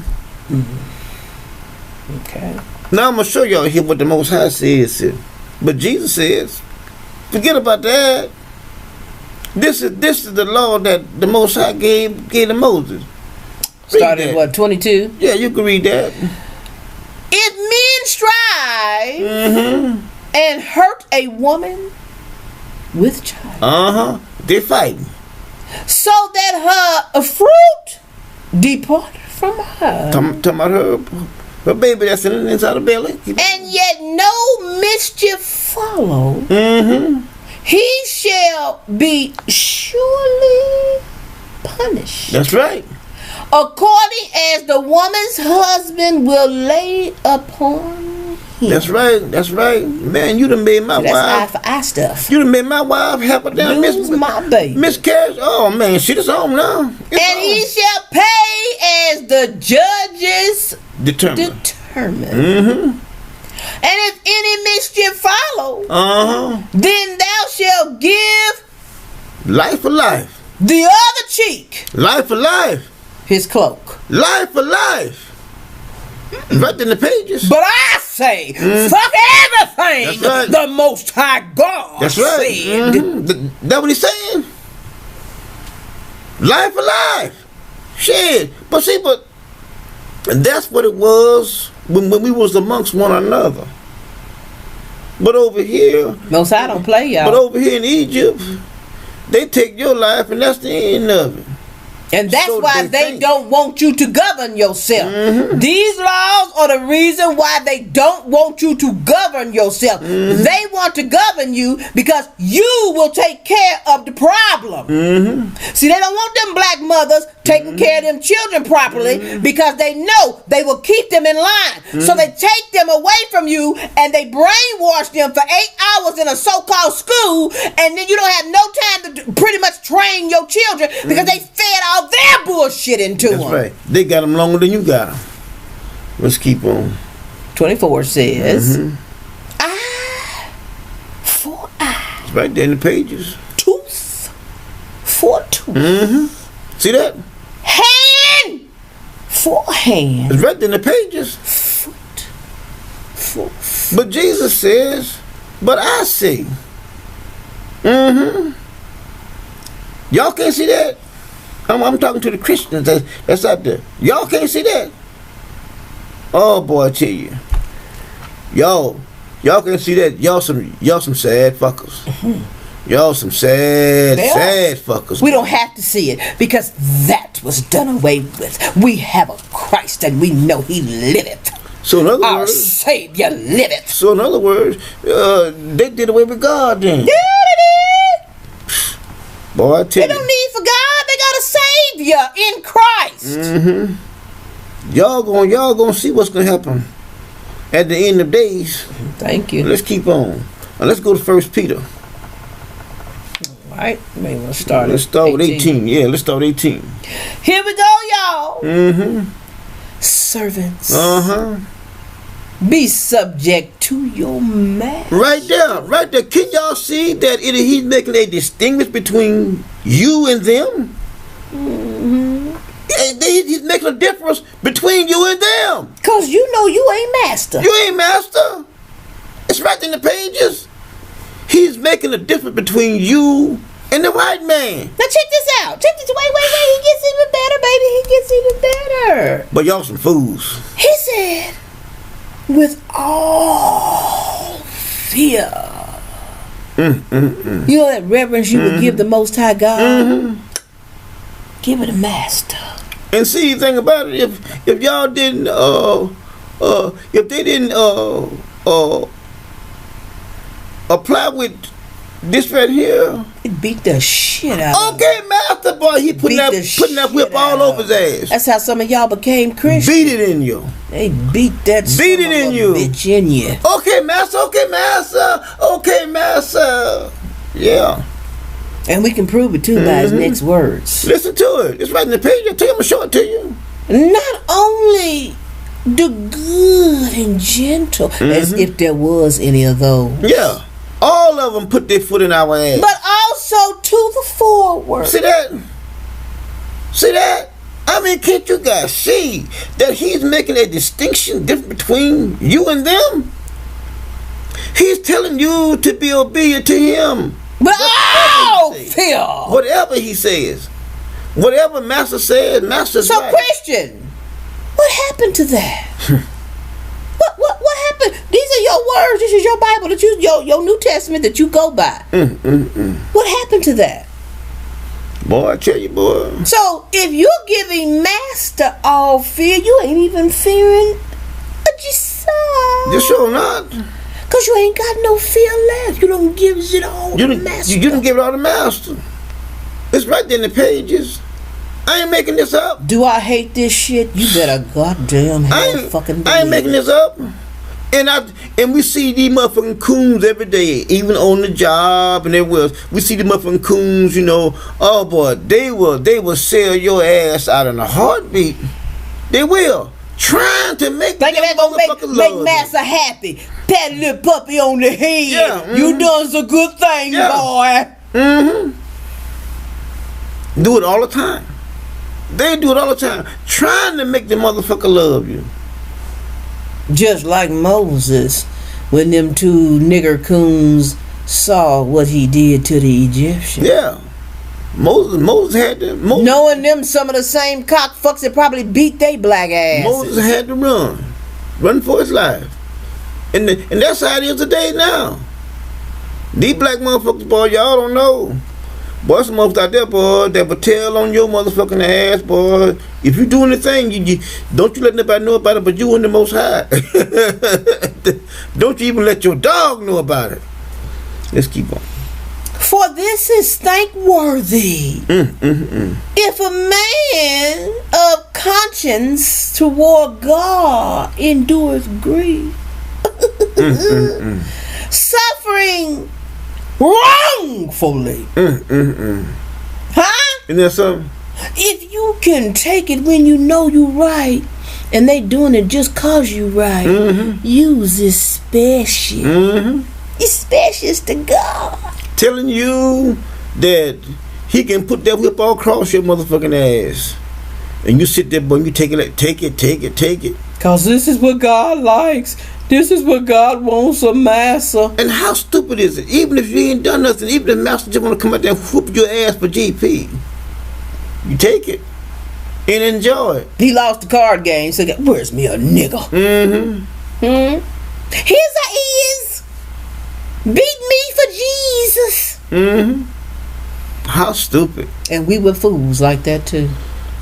Okay. Now I'm gonna show y'all here what the Most High says here. But Jesus says, forget about that. This is the law that the Most High gave to Moses. Started what, 22? Yeah, you can read that. If men strive and hurt a woman with child, they fighting, so that her fruit depart from her. Talking about her baby that's inside the belly. And yet no mischief follow. He shall be surely punished. That's right. According as the woman's husband will lay upon him. That's right. Man, you done made my wife. That's eye for eye stuff. You done made my wife have a damn my baby. miscarriage. Oh man, shit is home now. He shall pay as the judges determine. And if any mischief follow, then thou shalt give life for life. The other cheek. Life for life. His cloak. Life for life. Right in the pages. But I say, fuck everything. That's right. The Most High God. That's right. Said. That's what he's saying. Life for life. Shit. But that's what it was when we was amongst one another. But over here, Most High don't play, y'all. But over here in Egypt, they take your life and that's the end of it. And that's why they don't want you to govern yourself. These laws are the reason why they don't want you to govern yourself. They want to govern you because you will take care of the problem. See, they don't want them black mothers taking care of them children properly because they know they will keep them in line. So they take them away from you and they brainwash them for 8 hours in a so-called school, and then you don't have no time to pretty much train your children because they fed all their bullshit into them. That's right. They got them longer than you got them. Let's keep on. 24 says, eye for eye. It's right there in the pages. Tooth for tooth. See that? Hand for hand. It's right there in the pages. Foot for foot. But Jesus says, but I see. Y'all can't see that? I'm talking to the Christians that's out there. Y'all can't see that? Oh boy, I tell you. Y'all, Y'all can see that. Y'all some sad fuckers. Y'all some sad fuckers. We don't have to see it because that was done away with. We have a Christ and we know He liveth. So in other Our words, Savior liveth. So in other words, they did away with God then. Yeah, they did. Boy, I tell you. They don't need for God. They got a Savior in Christ. Y'all gonna see what's gonna happen at the end of days. Thank you. Let's keep on. Now let's go to 1 Peter. All right, maybe we'll start. Let's start with 18. Yeah, let's start with 18. Here we go, y'all. Servants. Be subject to your master. Right there. Can y'all see that he's making a distinction between you and them? He's making a difference between you and them. Because you know you ain't master. You ain't master. It's right in the pages. He's making a difference between you and the white man. Now check this out. Check this. Wait. He gets even better, baby. He gets even better. But y'all some fools. He said, with all fear. You know that reverence you would give the Most High God? Give it a master. And see, the thing about it, if y'all didn't, if they didn't apply with this right here, It beat the shit out of him. okay, master boy, he putting that whip all over his ass. That's how some of y'all became Christians. Beat it in you. They beat that Beat it in you. bitch in you. Okay, master. Yeah. And we can prove it too by his next words. Listen to it. It's right in the page. I'll tell you, I'm going to show it to you. Not only the good and gentle, as if there was any of those. Yeah. All of them put their foot in our ass. But also to the forward. See that? I mean, can't you guys see that he's making a distinction difference between you and them? He's telling you to be obedient to him. But fear. Whatever he says. Whatever master says, master's So right. Christian, what happened to that? What happened? These are your words. This is your Bible that your New Testament that you go by. What happened to that? Boy, I tell you, boy. So if you're giving master all fear, you ain't even fearing yourself. You sure not? Cause you ain't got no fear left. You don't give it all to master. You didn't give it all to master. It's right there in the pages. I ain't making this up. Do I hate this shit? You better goddamn fucking believe I ain't making this up. And we see these motherfucking coons every day, even on the job and everywhere else. We see the motherfucking coons, you know. Oh boy, they will sell your ass out in a heartbeat. They will. Trying to make thinking they're gonna make master happy. Pat a little puppy on the head. Yeah, You done a good thing, boy. Do it all the time. They do it all the time. Trying to make the motherfucker love you. Just like Moses, when them two nigger coons saw what he did to the Egyptians. Yeah. Moses had to. Knowing them some of the same cockfucks that probably beat they black ass. Moses had to run for his life, and that's how it is today now. These black motherfuckers, boy, y'all don't know. Boy, some motherfuckers out there, boy, that will tell on your motherfucking ass, boy. If you do anything, you don't you let nobody know about it, but you and the Most High. Don't you even let your dog know about it. Let's keep on. For this is thankworthy. If a man of conscience toward God endures grief, suffering wrongfully. Huh? Isn't that something? If you can take it when you know you right, and they doing it just cause you right, use this special. It's special to God. Telling you that he can put that whip all across your motherfucking ass. And you sit there, boy, and you take it. Cause this is what God likes. This is what God wants a master. And how stupid is it? Even if you ain't done nothing, even if the master just want to come out there and whoop your ass for GP, you take it and enjoy it. He lost the card game, so where's me a nigga? Here's how he is. Beat me for Jesus. How stupid. And we were fools like that too.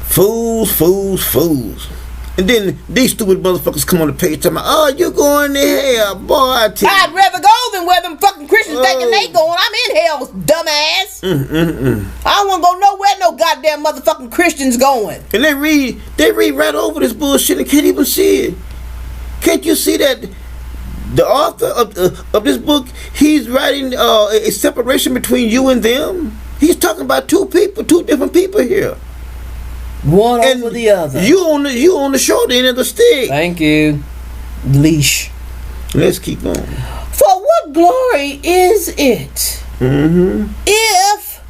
Fools. And then these stupid motherfuckers come on the page talking about, oh, you going to hell, boy. I'd rather go than where them fucking Christians thinking they going. I'm in hell, dumbass. I don't want to go nowhere no goddamn motherfucking Christians going. And they read right over this bullshit and can't even see it. Can't you see that the author of this book, he's writing a separation between you and them? He's talking about two different people here. One over the other. You on the short end of the stick. Thank you. Leash. Let's keep going. For what glory is it if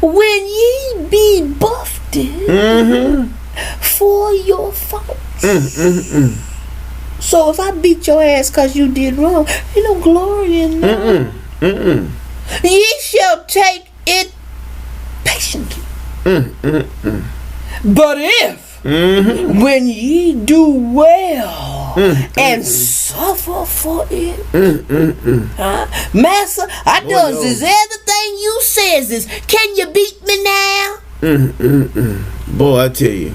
when ye be buffeted for your faults? So if I beat your ass because you did wrong, ain't no glory in that. Ye shall take it patiently. But if when ye do well and suffer for it, Master, I done this everything you says is. Can you beat me now? Boy, I tell you.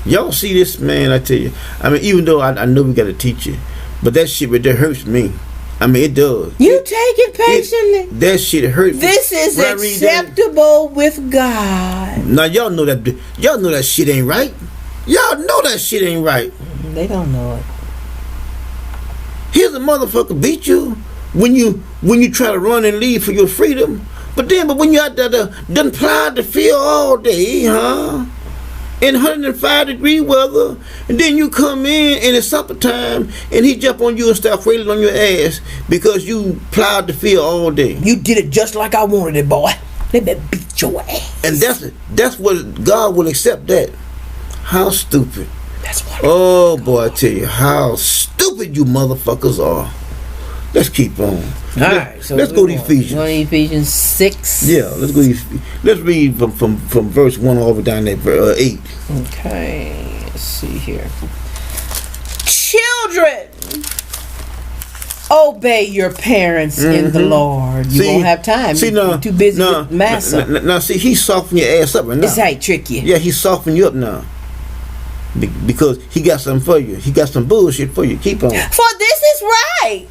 Y'all see this, man, I tell you. I mean, even though I know we got to teach it, but that shit right there hurts me. I mean, it does. You take it patiently. That shit hurts. This is acceptable with God. Now y'all know that shit ain't right. Y'all know that shit ain't right. They don't know it. Here's a motherfucker beat you when you try to run and leave for your freedom. But when you out there done plowed the field all day, in 105-degree weather, and then you come in and it's supper time and he jump on you and start wailing on your ass because you plowed the field all day. You did it just like I wanted it, boy. Let me beat your ass. And that's what God will accept that. How stupid. That's what. Oh boy, I tell you, how stupid you motherfuckers are. Let's keep on. Alright, so let's go to Ephesians. Ephesians 6. Yeah, let's read from verse 1 all the way down to 8. Okay, let's see here. Children, obey your parents in the Lord. You won't have time. You're too busy with massa. Now, see, he's softening your ass up right now. This ain't tricky. Yeah, he's softening you up now. Because he got something for you. He got some bullshit for you. Keep on. For this is right.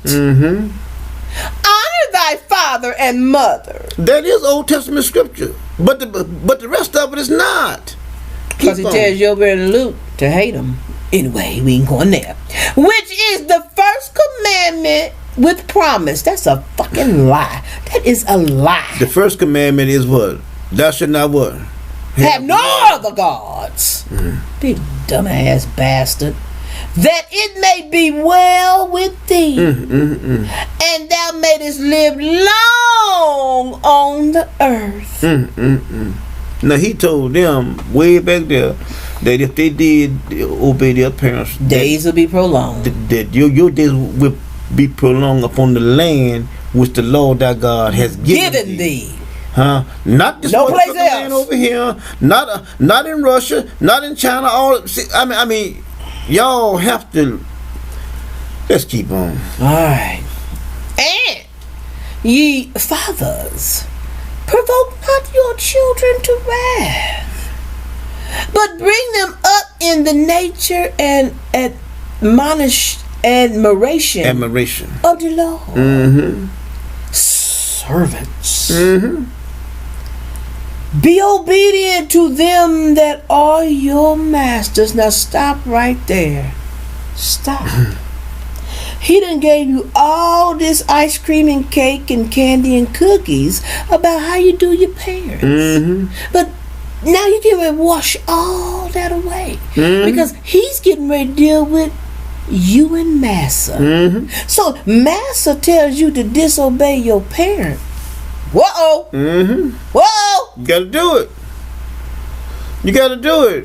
Honor thy father and mother. That is Old Testament scripture. But the rest of it is not. Because he tells you over in Luke to hate him. Anyway, we ain't going there. Which is the first commandment with promise. That's a fucking lie. That is a lie. The first commandment is what? Thou shalt not what? Have no other gods. Big dumbass bastard. That it may be well with thee. And thou mayest live long on the earth. Now he told them way back there that if they did obey their parents, days will be prolonged. That your days will be prolonged upon the land which the Lord thy God has given thee. Not this place land over here. Not in Russia. Not in China. I mean, y'all have to. Let's keep on. All right. And ye fathers, provoke not your children to wrath, but bring them up in the nature and admiration of the Lord. Servants. Be obedient to them that are your masters. Now stop right there. Stop. He done gave you all this ice cream and cake and candy and cookies about how you do your parents. But now you're getting ready to wash all that away. Because he's getting ready to deal with you and Massa. So Massa tells you to disobey your parent. Whoa. Whoa. You gotta do it. You gotta do it.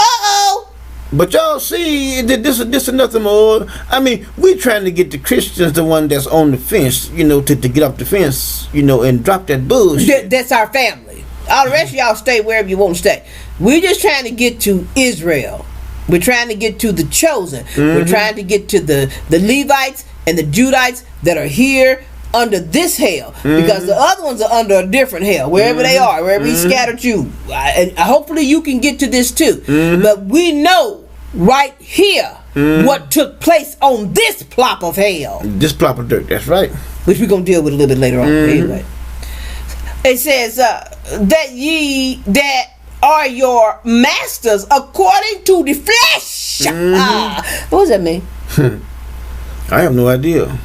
But y'all see, this is nothing more. I mean, we're trying to get the Christians, the one that's on the fence, to get off the fence, and drop that bullshit. That's our family. All the rest of y'all stay wherever you want to stay. We're just trying to get to Israel. We're trying to get to the chosen. We're trying to get to the Levites and the Judites that are here under this hell, because the other ones are under a different hell, wherever they are, wherever he scattered you. And hopefully you can get to this too. But we know right here what took place on this plop of hell. This plop of dirt, that's right. Which we're going to deal with a little bit later on. Anyway. It says, that ye that are your masters according to the flesh. What does that mean? I have no idea.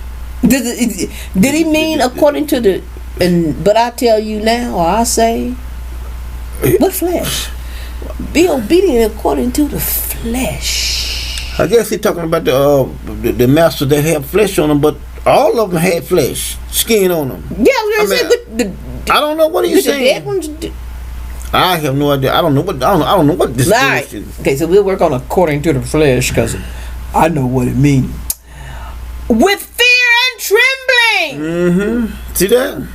Did he mean according to the, but I tell you now, or I say, what flesh? Be obedient according to the flesh. I guess he's talking about the masters that have flesh on them, but all of them had flesh, skin on them. Yeah, I don't know what he's saying. I have no idea. I don't know what this is. Okay, so we'll work on according to the flesh, because I know what it means. With fear and trembling. See that?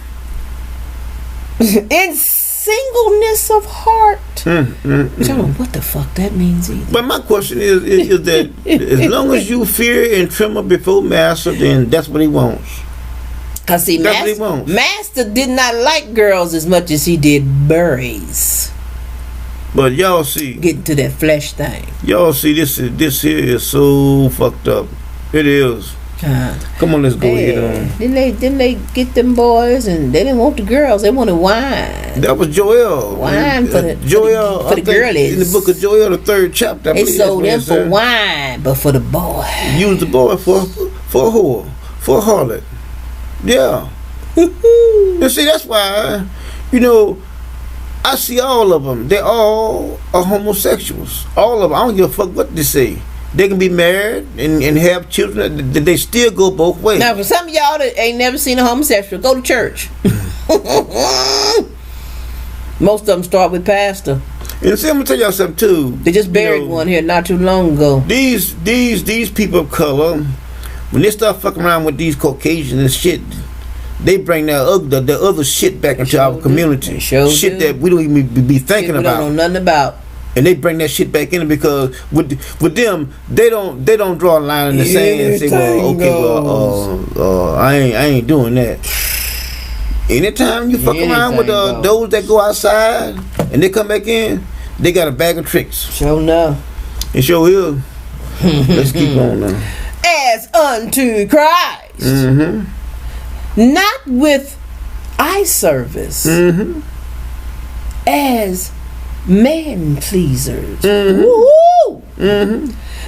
In singleness of heart. Which I don't know what the fuck that means either. But my question is that as long as you fear and tremble before Master, then that's what he wants. Because see, Master did not like girls as much as he did berries. But y'all see, getting to that flesh thing. Y'all see, this here is so fucked up. It is. Come on, let's go ahead. Didn't they get them boys, and they didn't want the girls, they wanted wine. That was Joel. Wine for the girlies. In the book of Joel, the 3rd chapter. They sold them for wine, but for the boy. Use the boy for a whore, for a harlot. Yeah. You see, that's why, I see all of them. They all are homosexuals. All of them. I don't give a fuck what they say. They can be married and have children. They still go both ways. Now, for some of y'all that ain't never seen a homosexual, go to church. Most of them start with pastor. And see, I'm gonna tell y'all something too. They just buried one here not too long ago. These people of color, when they start fucking around with these Caucasians and shit, they bring the other shit back into our community. Shit that we don't even be thinking about. We don't know nothing about. And they bring that shit back in because with them, they don't draw a line in the sand and say, well, I ain't doing that. Anytime you fuck around with those that go outside and they come back in, they got a bag of tricks. Sure enough. It sure is. Let's keep on now. As unto Christ, not with eye service, as man pleasers,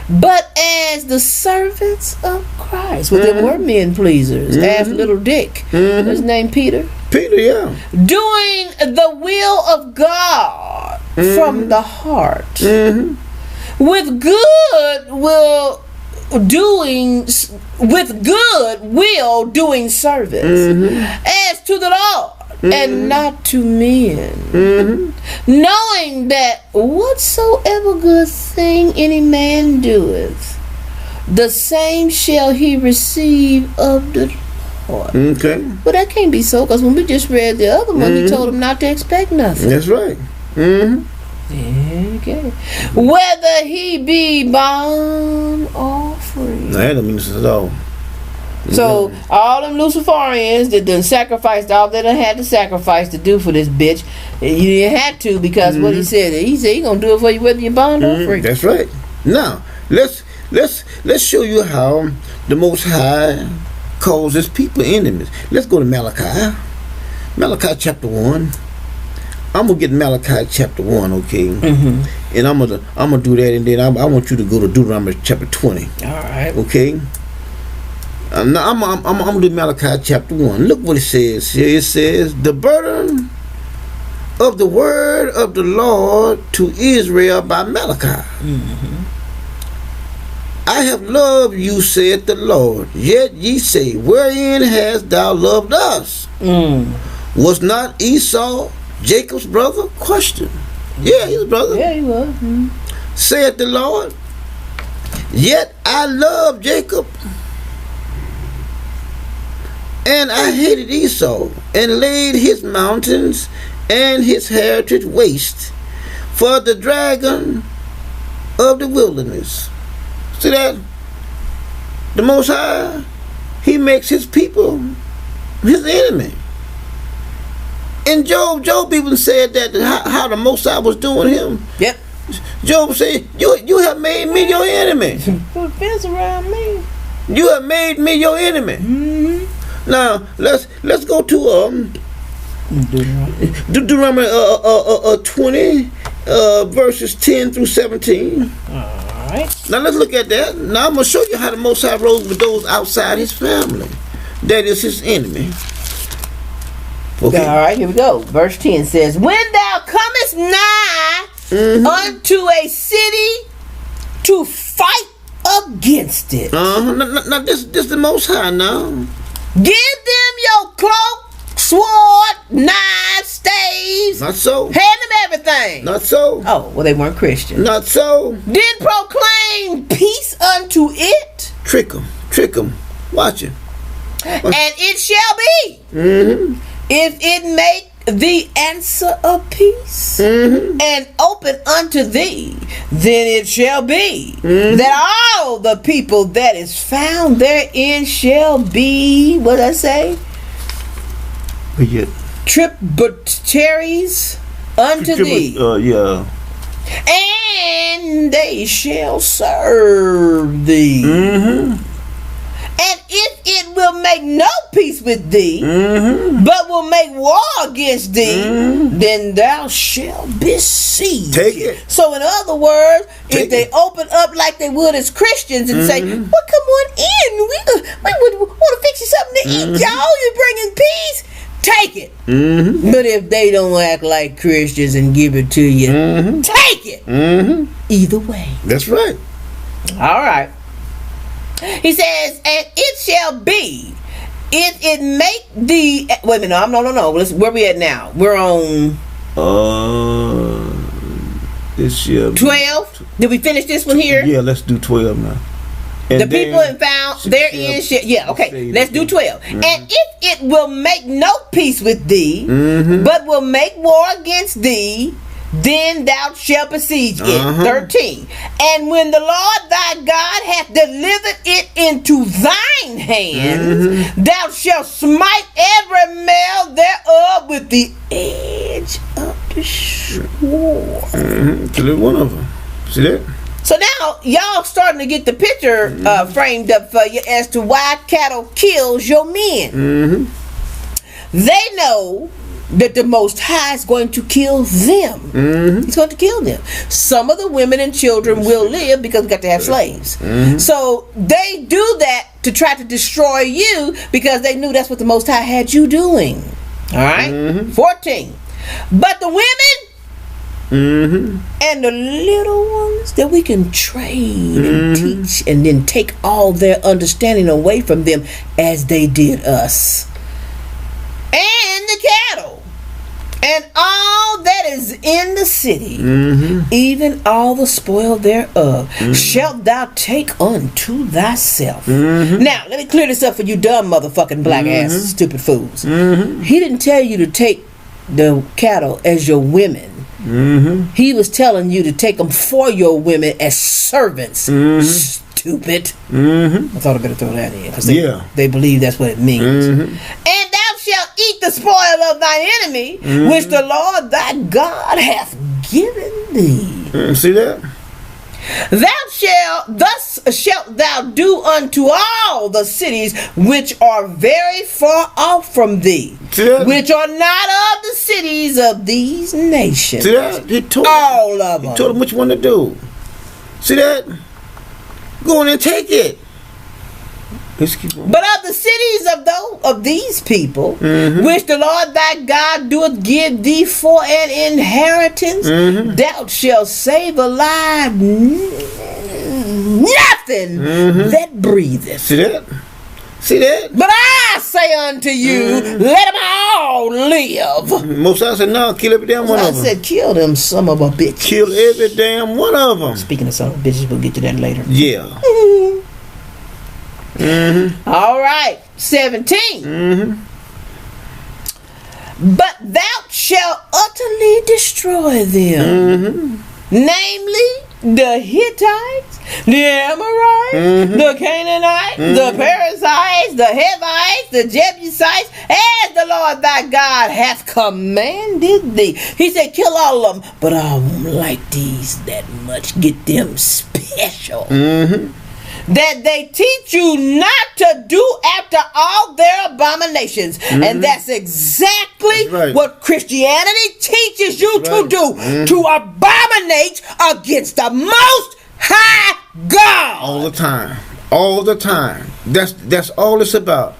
but as the servants of Christ. Well, they were men pleasers. As little Dick, his name Peter. Peter, yeah. Doing the will of God from the heart, with good will doing service, as to the Lord. And not to men, knowing that whatsoever good thing any man doeth, the same shall he receive of the Lord. Okay. But that can't be so, because when we just read the other one, he told him not to expect nothing. That's right. Okay. Whether he be bond or free. That don't mean this at all. So all them Luciferians that done sacrificed all they done had to sacrifice to do for this bitch, you didn't have to, because what he said he gonna do it for you whether you bond or free. That's right. Now let's show you how the Most High calls his people enemies. Let's go to Malachi chapter 1. I'm gonna get Malachi chapter 1, okay? And I'm gonna do that, and then I want you to go to Deuteronomy chapter 20. All right. Okay. Now I'm gonna do Malachi chapter 1. Look what it says here. It says, the burden of the word of the Lord to Israel by Malachi. I have loved you, saith the Lord. Yet ye say, wherein hast thou loved us? Was not Esau Jacob's brother? Question. Yeah, he was brother. Yeah, he was. Saith the Lord, yet I loved Jacob, and I hated Esau, and laid his mountains and his heritage waste for the dragon of the wilderness. See that? The Most High, he makes his people His enemy. And Job even said that how the Most High was doing him. Yep. Job said, you have made me your enemy. Put a fence around me. You have made me your enemy. Mm-hmm. Now let's go to Deuteronomy 20 verses 10 through 17. Alright. Now let's look at that. Now I'm gonna show you how the Most High rose with those outside his family. That is his enemy. Okay. Alright, here we go. Verse 10 says, when thou comest nigh unto a city to fight against it. Now this the Most High now. Give them your cloak, sword, knives, staves. Not so. Hand them everything. Not so. Oh, well, they weren't Christian. Not so. Then proclaim peace unto it. Trick them. Watch it. And it shall be. If it make the answer of peace and open unto thee, then it shall be that all the people that is found therein shall be, what did I say? Tributaries unto thee. Yeah. And they shall serve thee. And if it will make no peace with thee, but will make war against thee, then thou shalt besiege. Take it. So in other words, if they open up like they would as Christians and say, well, come on in, we would want to fix you something to eat, y'all, you bringing peace, take it. But if they don't act like Christians and give it to you, take it. Either way. That's right. All right. He says, and it shall be, if it make thee. Wait a minute, no. Where we at now? We're on. It shall 12. Did we finish this one here? Yeah, let's do 12 now. And the people have found therein shall. Yeah, okay. Let's do 12. And if it will make no peace with thee, but will make war against thee, then thou shalt besiege it. 13. And when the Lord thy God hath delivered it into thine hands, thou shalt smite every male thereof with the edge of the sword. Kill one of them. See that? So now y'all starting to get the picture framed up for you as to why cattle kills your men. They know that the Most High is going to kill them. He's going to kill them. Some of the women and children will live because we got to have slaves. So they do that to try to destroy you because they knew that's what the Most High had you doing. All right? 14. But the women and the little ones that we can train and teach and then take all their understanding away from them as they did us. And the cattle and all that is in the city, even all the spoil thereof, shalt thou take unto thyself. Now, let me clear this up for you dumb motherfucking black ass stupid fools. He didn't tell you to take the cattle as your women. He was telling you to take them for your women as servants. Stupid. I thought I better throw that in because they believe that's what it means. And thou shalt eat the spoil of thine enemy, which the Lord thy God hath given thee. See that? Thus shalt thou do unto all the cities which are very far off from thee, which are not of the cities of these nations. See that? He told all of them. He told them which one to do. See that? Go on and take it. But of the cities of these people, which the Lord thy God doeth give thee for an inheritance, thou shalt save alive nothing that breatheth. See that? See that? But I say unto you, let them all live. Most I said, no, kill every damn one of them. I said, kill them some of a bitch. Kill every damn one of them. Speaking of some of bitches, we'll get to that later. Yeah. All right, 17. But thou shalt utterly destroy them, namely the Hittites, the Amorites, the Canaanites, the Perizzites, the Hivites, the Jebusites, as the Lord thy God hath commanded thee. He said, kill all of them, but I won't like these that much. Get them special. That they teach you not to do after all their abominations. And that's exactly what Christianity teaches you to do. To abominate against the Most High God. All the time. All the time. That's all it's about.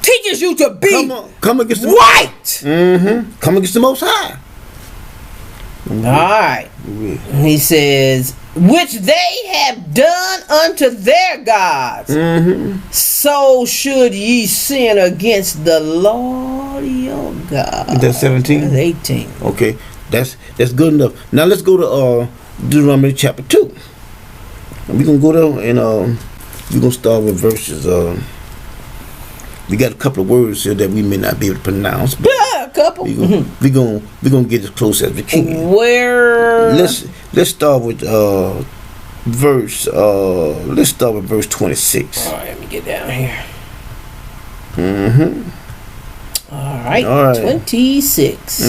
Teaches you to be come against the right. Come against the Most High. Alright. He says, which they have done unto their gods, so should ye sin against the Lord your God. That's 17? That's 18. Okay, that's good enough. Now let's go to Deuteronomy chapter 2. We're going to go there and we're going to start with verses. We got a couple of words here that we may not be able to pronounce. But a couple. We're gonna get as close as we can. Where? Let's start with verse. Let's start with verse 26. All right, let me get down here. All right. 26.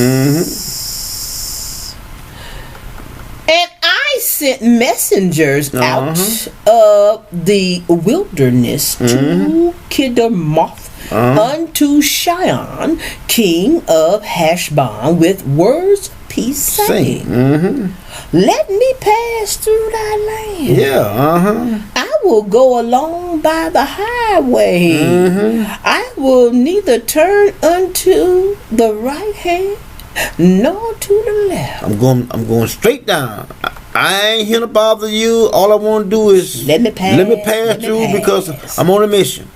And I sent messengers out of the wilderness to Kedemoth unto Shion, king of Heshbon, with words peace saying, let me pass through thy land. I will go along by the highway. I will neither turn unto the right hand nor to the left. I'm going straight down. I ain't here to bother you. All I want to do is let me pass through because I'm on a mission.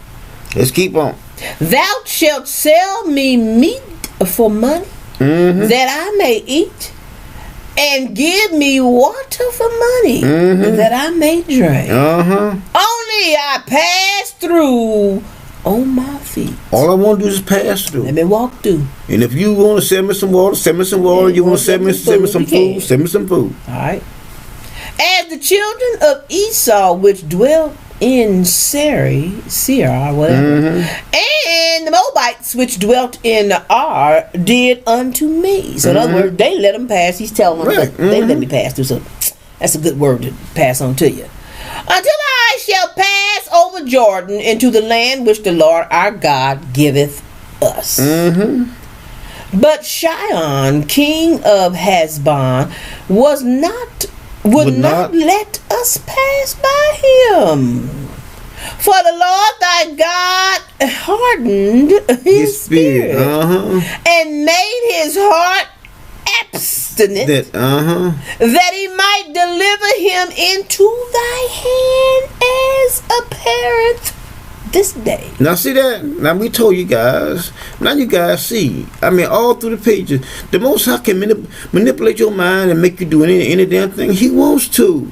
Let's keep on. Thou shalt sell me meat for money, that I may eat, and give me water for money, that I may drink. Only I pass through on my feet. All I want to do is pass through. Let me walk through. And if you want to send me some water, send me some water. You want to send me some food, send me some food. All right. As the children of Esau, which dwelt in Seir, whatever, and the Moabites, which dwelt in Ar, did unto me. So in other words, they let them pass. He's telling them that they let me pass through. So that's a good word to pass on to you. Until I shall pass over Jordan into the land which the Lord our God giveth us. But Shion, king of Heshbon, would not let us pass by him. For the Lord thy God hardened his spirit and made his heart obstinate, that he might deliver him into thy hand as a parent this day. Now see that? Now we told you guys. Now you guys see. I mean, all through the pages, the Most High can manipulate your mind and make you do any damn thing He wants to,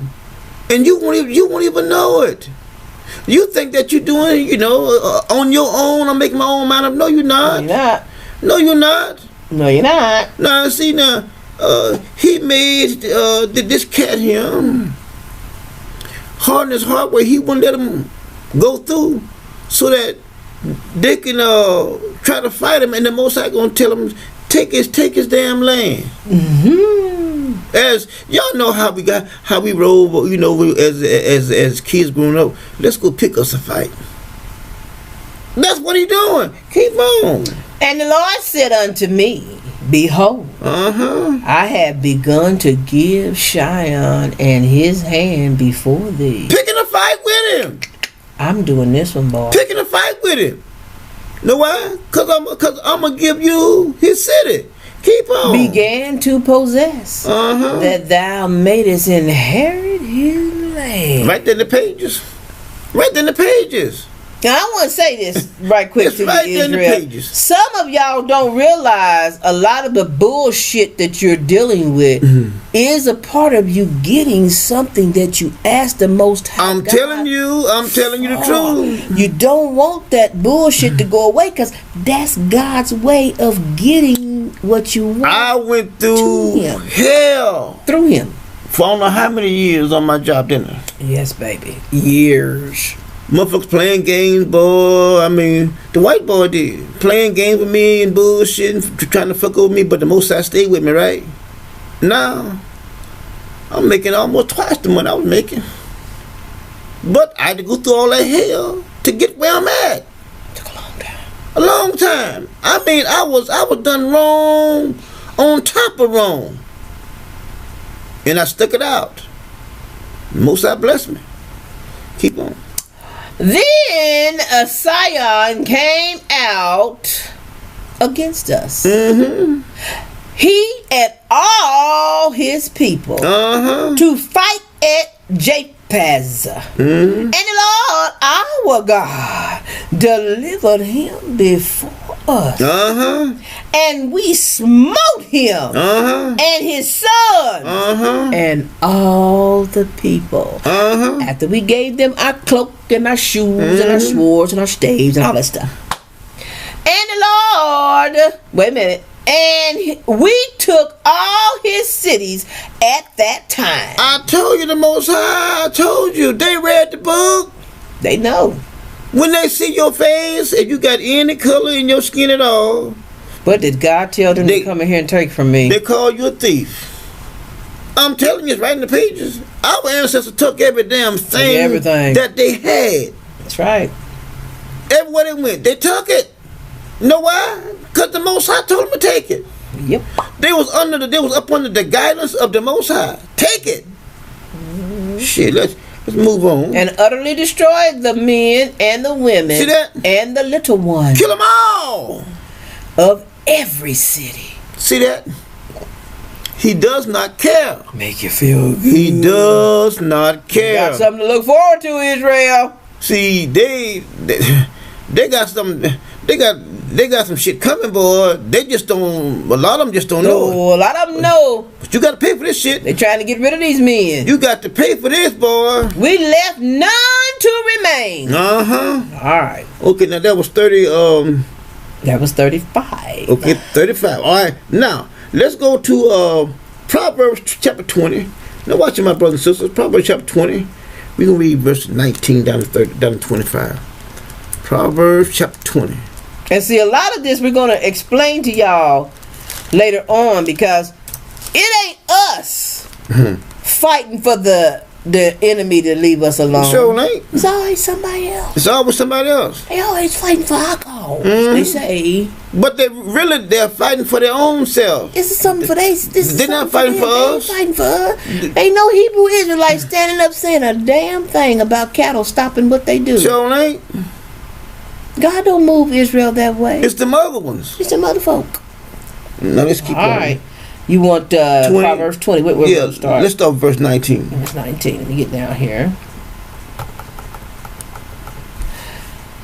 and you won't even know it. You think that you're doing, on your own. I'm making my own mind up. No, you're not. No, you're not. No, you're not. No, you're not. Now see now, He made this cat here harden his heart where He wouldn't let him go through, so that they can try to fight him, and the Most High gonna tell him take his damn land. As y'all know how we roll, as kids growing up. Let's go pick us a fight. That's what He doing. Keep on. And the Lord said unto me, behold, I have begun to give Shion and his hand before thee. Picking a fight with him. I'm doing this one, boy. Picking a fight with him. Know why? Cause I'm gonna give you his city. Keep on. Began to possess, that thou mayest inherit his land. Right there in the pages. Right there in the pages. Now, I want to say this right quick It's to right you, there in the Israel. pages. Some of y'all don't realize a lot of the bullshit that you're dealing with is a part of you getting something that you asked the Most High I'm God telling you the truth. You don't want that bullshit to go away, because that's God's way of getting what you want. I went through him. hell Through him. for I don't know how many years on my job, didn't I? Yes, baby. Years. Motherfuckers playing games, boy. I mean, the white boy did. Playing games with me and bullshitting, trying to fuck over me, but the most I stayed with me, right? Now, I'm making almost twice the money I was making. But I had to go through all that hell to get where I'm at. Took a long time. A long time. I mean, I was done wrong on top of wrong. And I stuck it out. Most I blessed me. Keep on. Then a Sion came out against us. Mm-hmm. He and all his people to fight at Japhaz. Mm-hmm. And the Lord our God delivered him before us. And we smote him and his son and all the people. After we gave them our cloak and our shoes and our swords and our staves and all that stuff. And the Lord, wait a minute, and we took all his cities at that time. I told you the Most High. I told you. They read the book. They know. When they see your face, if you got any color in your skin at all, but did God tell them to come in here and take from me? They call you a thief. I'm telling you, it's right in the pages. Our ancestors took every damn thing that they had. That's right. Everywhere they went, they took it. You know why? Because the Most High told them to take it. Yep. They was up under the guidance of the Most High. Take it. Shit, let's move on. And utterly destroyed the men and the women. See that? And the little ones. Kill them all. Of every city. See that? He does not care. Make you feel good. He does not care. You got something to look forward to, Israel. See, they got some. They got some shit coming, boy. They just don't. A lot of them just don't know it. A lot of them know. But you got to pay for this shit. They trying to get rid of these men. You got to pay for this, boy. We left none to remain. All right. Okay, now that was 30. That was 35. Okay, 35. All right. Now let's go to Proverbs chapter 20. Now watch it, my brothers and sisters. Proverbs chapter 20. We're gonna read verses 19 down to 25. Proverbs chapter 20. And see, a lot of this we're going to explain to y'all later on, because it ain't us fighting for the enemy to leave us alone. Sure ain't. It's always somebody else. It's always somebody else. They always fighting for our cause. They say. But they're fighting for their own selves. This is something for they. They're not fighting for us. They ain't fighting for us. Ain't no Hebrew Israelite standing up saying a damn thing about cattle stopping what they do. Sure ain't. God don't move Israel that way. It's the other ones. It's them other folk. Now let's keep All going. right. You want 20, Proverbs 20? Where we're going to start? Let's start with verse 19. Verse 19. Let me get down here.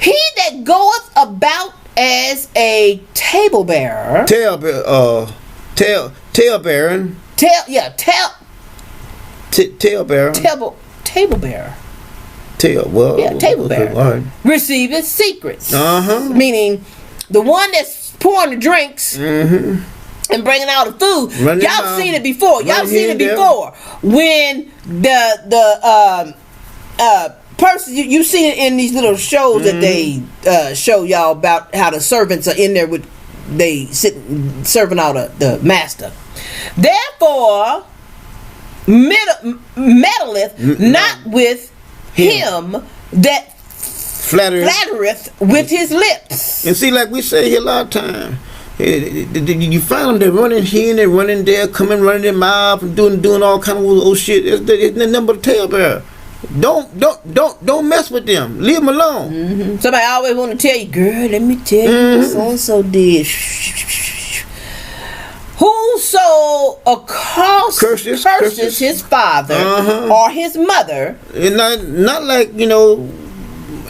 He that goeth about as a table bearer. Tail bearing. Tail bearer. Table bearer. Table bearer. All right. Receiveth secrets. Meaning the one that's pouring the drinks and bringing out the food. Y'all seen it before. When the person, you seen it in these little shows that they show y'all about how the servants are in there with they sitting serving out the master. Therefore, meddleth not with him that flattereth with his lips. And see, like we say here a lot of times, you find them, they're running here and they're running there, coming running their mouth and doing all kind of old shit. It's nothing but a talebearer. Don't mess with them. Leave them alone. Somebody always want to tell you, girl, let me tell you what so and so did. Whoso curses his father or his mother. And not like,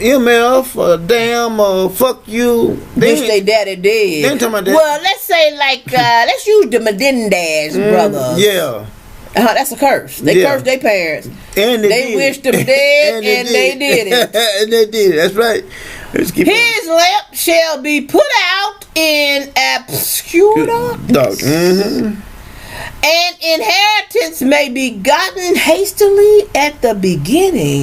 MF or damn or fuck you. Wish they daddy did. They ain't talking about that. Well, let's say let's use the Menendez brothers. Yeah. That's a curse. They cursed their parents. And they wished them dead and they did it. And they did it. That's right. His lamp shall be put out in obscurity. And inheritance may be gotten hastily at the beginning,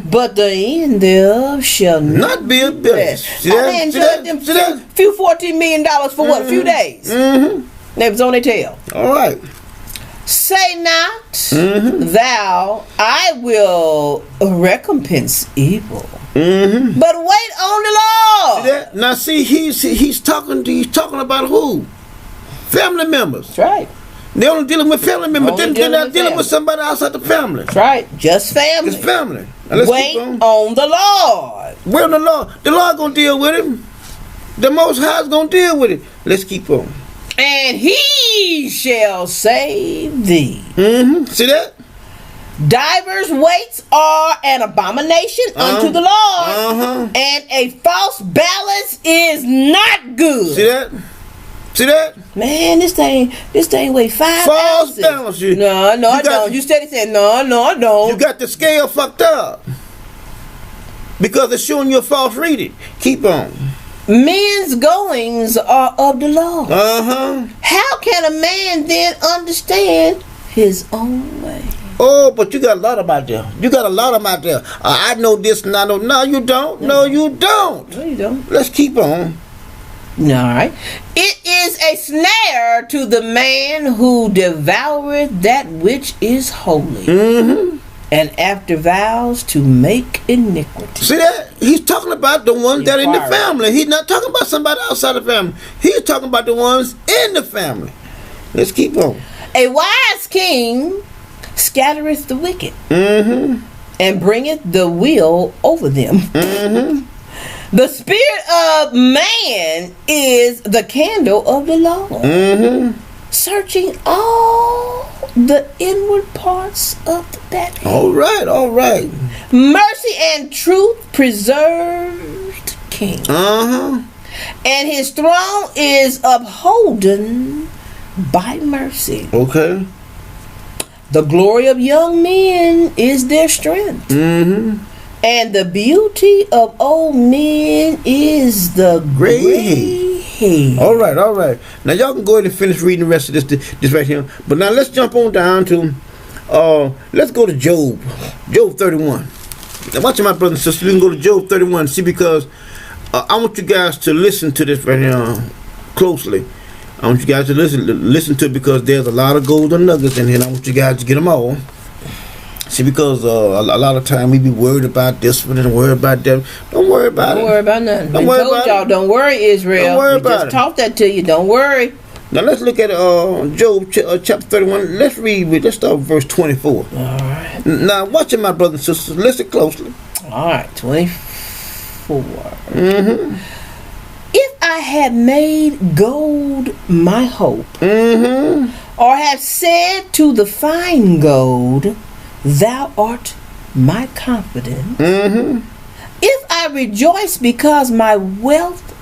but the end thereof shall not be a best. See that? Few $14 million for what? A few days. They was on their tail. All right. Say not, thou, I will recompense evil. But wait on the Lord. See that? Now see, he's talking about who? Family members. That's right. They're only dealing with family members. They're not dealing with somebody outside the family. That's right. Just family. Just family. Wait on the Lord. Wait on the Lord. The Lord gonna deal with him. The Most High is gonna deal with it. Let's keep on. And he shall save thee. See that? Divers weights are an abomination unto the Lord, and a false balance is not good. See that? See that? Man, this thing weigh 5 false ounces. balance. No, I don't. You steady saying no, I don't. You got the scale fucked up because it's showing you a false reading. Keep on. Men's goings are of the Lord. How can a man then understand his own way? Oh, but you got a lot of them out there. You got a lot of them out there. I know this and I know. No, you don't. No, you don't. No, you don't. Let's keep on. All right. It is a snare to the man who devoureth that which is holy. And after vows to make iniquity. See that? He's talking about the ones that are in the family. He's not talking about somebody outside the family. He's talking about the ones in the family. Let's keep on. A wise king scattereth the wicked, and bringeth the will over them. The spirit of man is the candle of the Lord, searching all the inward parts of the body. All right. Mercy and truth preserve the king, and his throne is upholden by mercy. Okay. The glory of young men is their strength, and the beauty of old men is the gray hair. All right. Now y'all can go ahead and finish reading the rest of this right here. But now let's jump on down to, let's go to Job 31. Now watch my brothers and sisters. We can go to Job 31. See, because I want you guys to listen to this right here closely. I want you guys to listen to it because there's a lot of golden nuggets in here. And I want you guys to get them all. See, because a lot of time we be worried about this one and worried about that. Don't worry about it. Don't worry about nothing. Don't worry about y'all, don't worry, Israel. Don't worry about just taught that to you. Don't worry. Now let's look at Job chapter 31. Let's read. Let's start with verse 24. All right. Now watch it, my brothers and sisters. Listen closely. All right, 24. If I had made gold my hope, or have said to the fine gold, thou art my confidence, if I rejoice because my wealth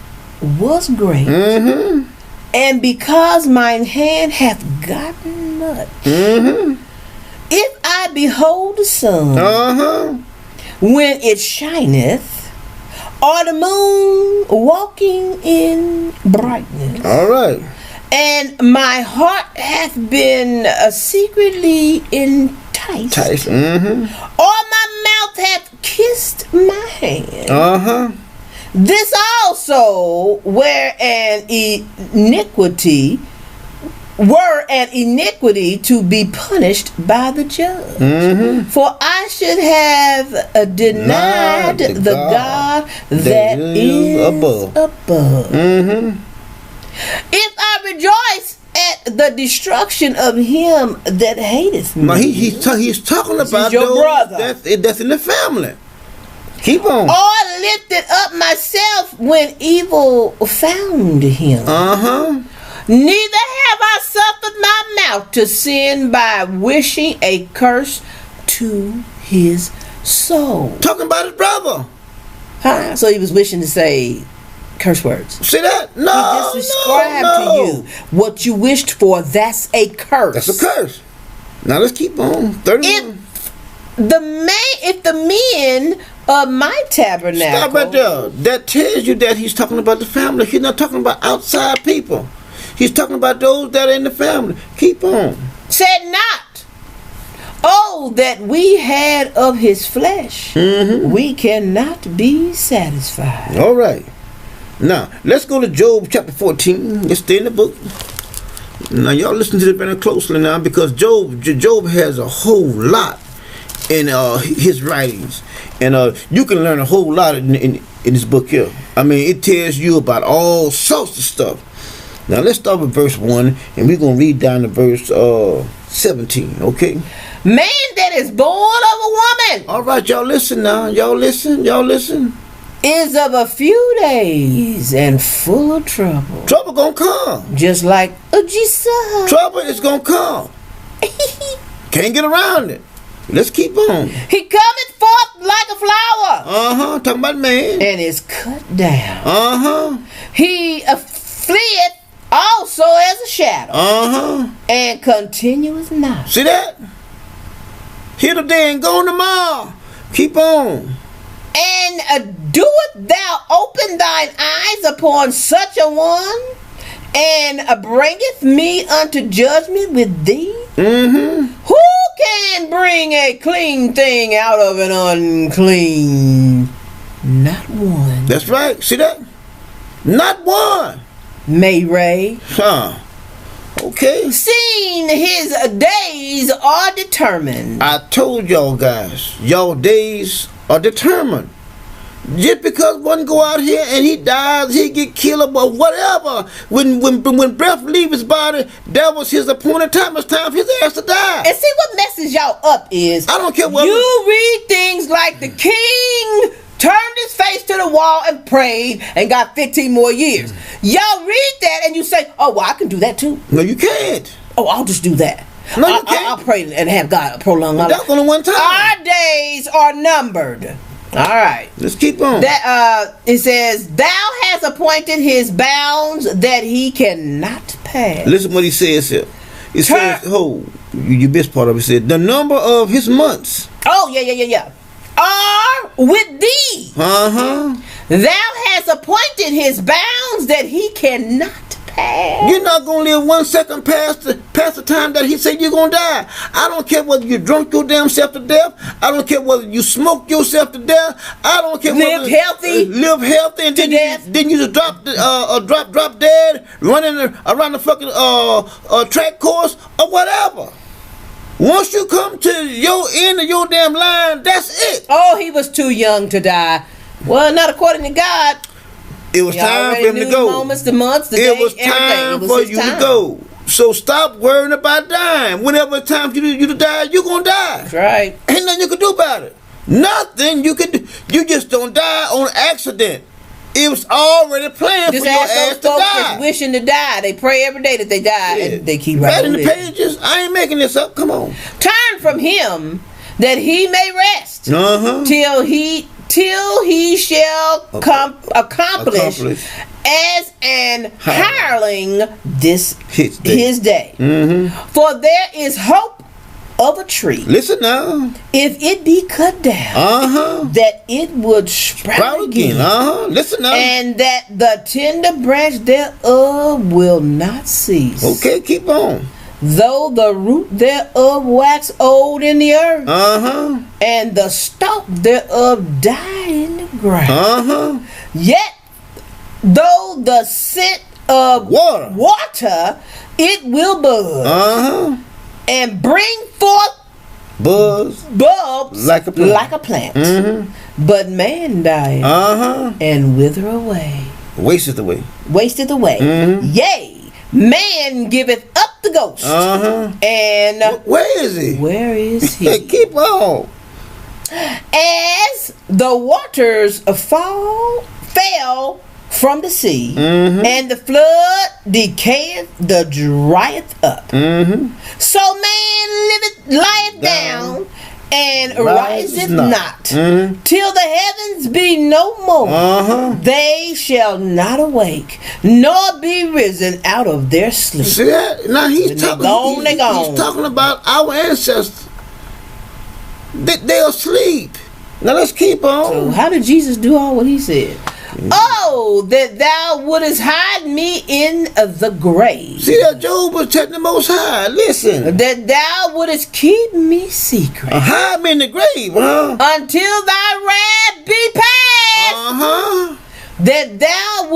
was great, and because mine hand hath gotten much, if I behold the sun when it shineth, or the moon walking in brightness. All right. And my heart hath been secretly enticed. Or my mouth hath kissed my hand. This also were an iniquity to be punished by the judge. For I should have denied the God that is above. If I rejoice at the destruction of him that hateth me. Now he's talking about your brother that's in the family. Keep on. Or lifted up myself when evil found him. Neither have I suffered my mouth to sin by wishing a curse to his soul. Talking about his brother. So he was wishing to say curse words. See that? No. He just described to you what you wished for. That's a curse. That's a curse. Now let's keep on. 31. If the men of my tabernacle. Stop right there. That tells you that he's talking about the family. He's not talking about outside people. He's talking about those that are in the family. Keep on. Said not, oh, that we had of his flesh, we cannot be satisfied. All right. Now, let's go to Job chapter 14. Let's stay in the book. Now, y'all listen to this very closely now, because Job has a whole lot in his writings. And you can learn a whole lot in this book here. I mean, it tells you about all sorts of stuff. Now, let's start with verse 1, and we're going to read down to verse 17, okay? Man that is born of a woman. All right, y'all listen now. Y'all listen. Is of a few days and full of trouble. Trouble gonna come. Just like a Jesus. Trouble is gonna come. Can't get around it. Let's keep on. He cometh forth like a flower. Talking about man. And is cut down. He fleeth also as a shadow. And continueth not. See that? Here today and gone tomorrow. Keep on. And doest thou open thine eyes upon such a one, and bringeth me unto judgment with thee? Who can bring a clean thing out of an unclean? Not one. That's right. See that? Not one. Mayray. Okay. Seeing his days are determined. I told y'all guys, y'all days are determined. Just because one go out here and he dies, he get killed or whatever. When breath leave his body, that was his appointed time. It's time for his ass to die. And see what messes y'all up is, I don't care what you read things like the king turned his face to the wall and prayed and got 15 more years. Y'all read that and you say, oh, well, I can do that too. No, you can't. Oh, I'll just do that. No, you can't. I'll pray and have God prolong my life. That's only one time. Our days are numbered. All right. Let's keep on. That it says, thou hast appointed his bounds that he cannot pass. Listen what he says here. It says, you missed part of it. It said, the number of his months. Oh, yeah. Are with thee. Thou hast appointed his bounds that he cannot pass. You're not going to live 1 second past the time that he said you're going to die. I don't care whether you drunk your damn self to death. I don't care whether you smoke yourself to death. I don't care live healthy and then you just drop dead, running around the fucking track course or whatever. Once you come to your end of your damn line, that's it. Oh, he was too young to die. Well, not according to God. It was time for him to go. The moments, the months, the days, it was time for you to go. So stop worrying about dying. Whenever it's time for you to die, you're going to die. That's right. Ain't nothing you can do about it. Nothing you can do. You just don't die on accident. It was already planned just for your ass to die. Just wishing to die. They pray every day that they die, and they keep writing right the pages. I ain't making this up. Come on. Turn from him that he may rest till he shall accomplish as an hireling his day. For there is hope of a tree. Listen now. If it be cut down, that it would sprout again. Listen now. And that the tender branch thereof will not cease. Okay, keep on. Though the root thereof wax old in the earth, and the stalk thereof die in the ground, yet though the scent of water it will bud, and bring forth bulbs like a plant. But man dieth and wither away. Wasteth away. Yea, man giveth up the ghost. And where is he? Where is he? Keep on. As the waters fell from the sea, and the flood decayeth, the drieth up. So man lieth down and riseth not, till the heavens be no more. They shall not awake, nor be risen out of their sleep. See that? Now he's talking about our ancestors. They're asleep. Now let's keep on. So how did Jesus do all what he said? Oh, that thou wouldest hide me in the grave. See that Job was telling the Most High, listen. That thou wouldest keep me secret. Hide me in the grave, huh? Until thy wrath be past. Uh-huh. That thou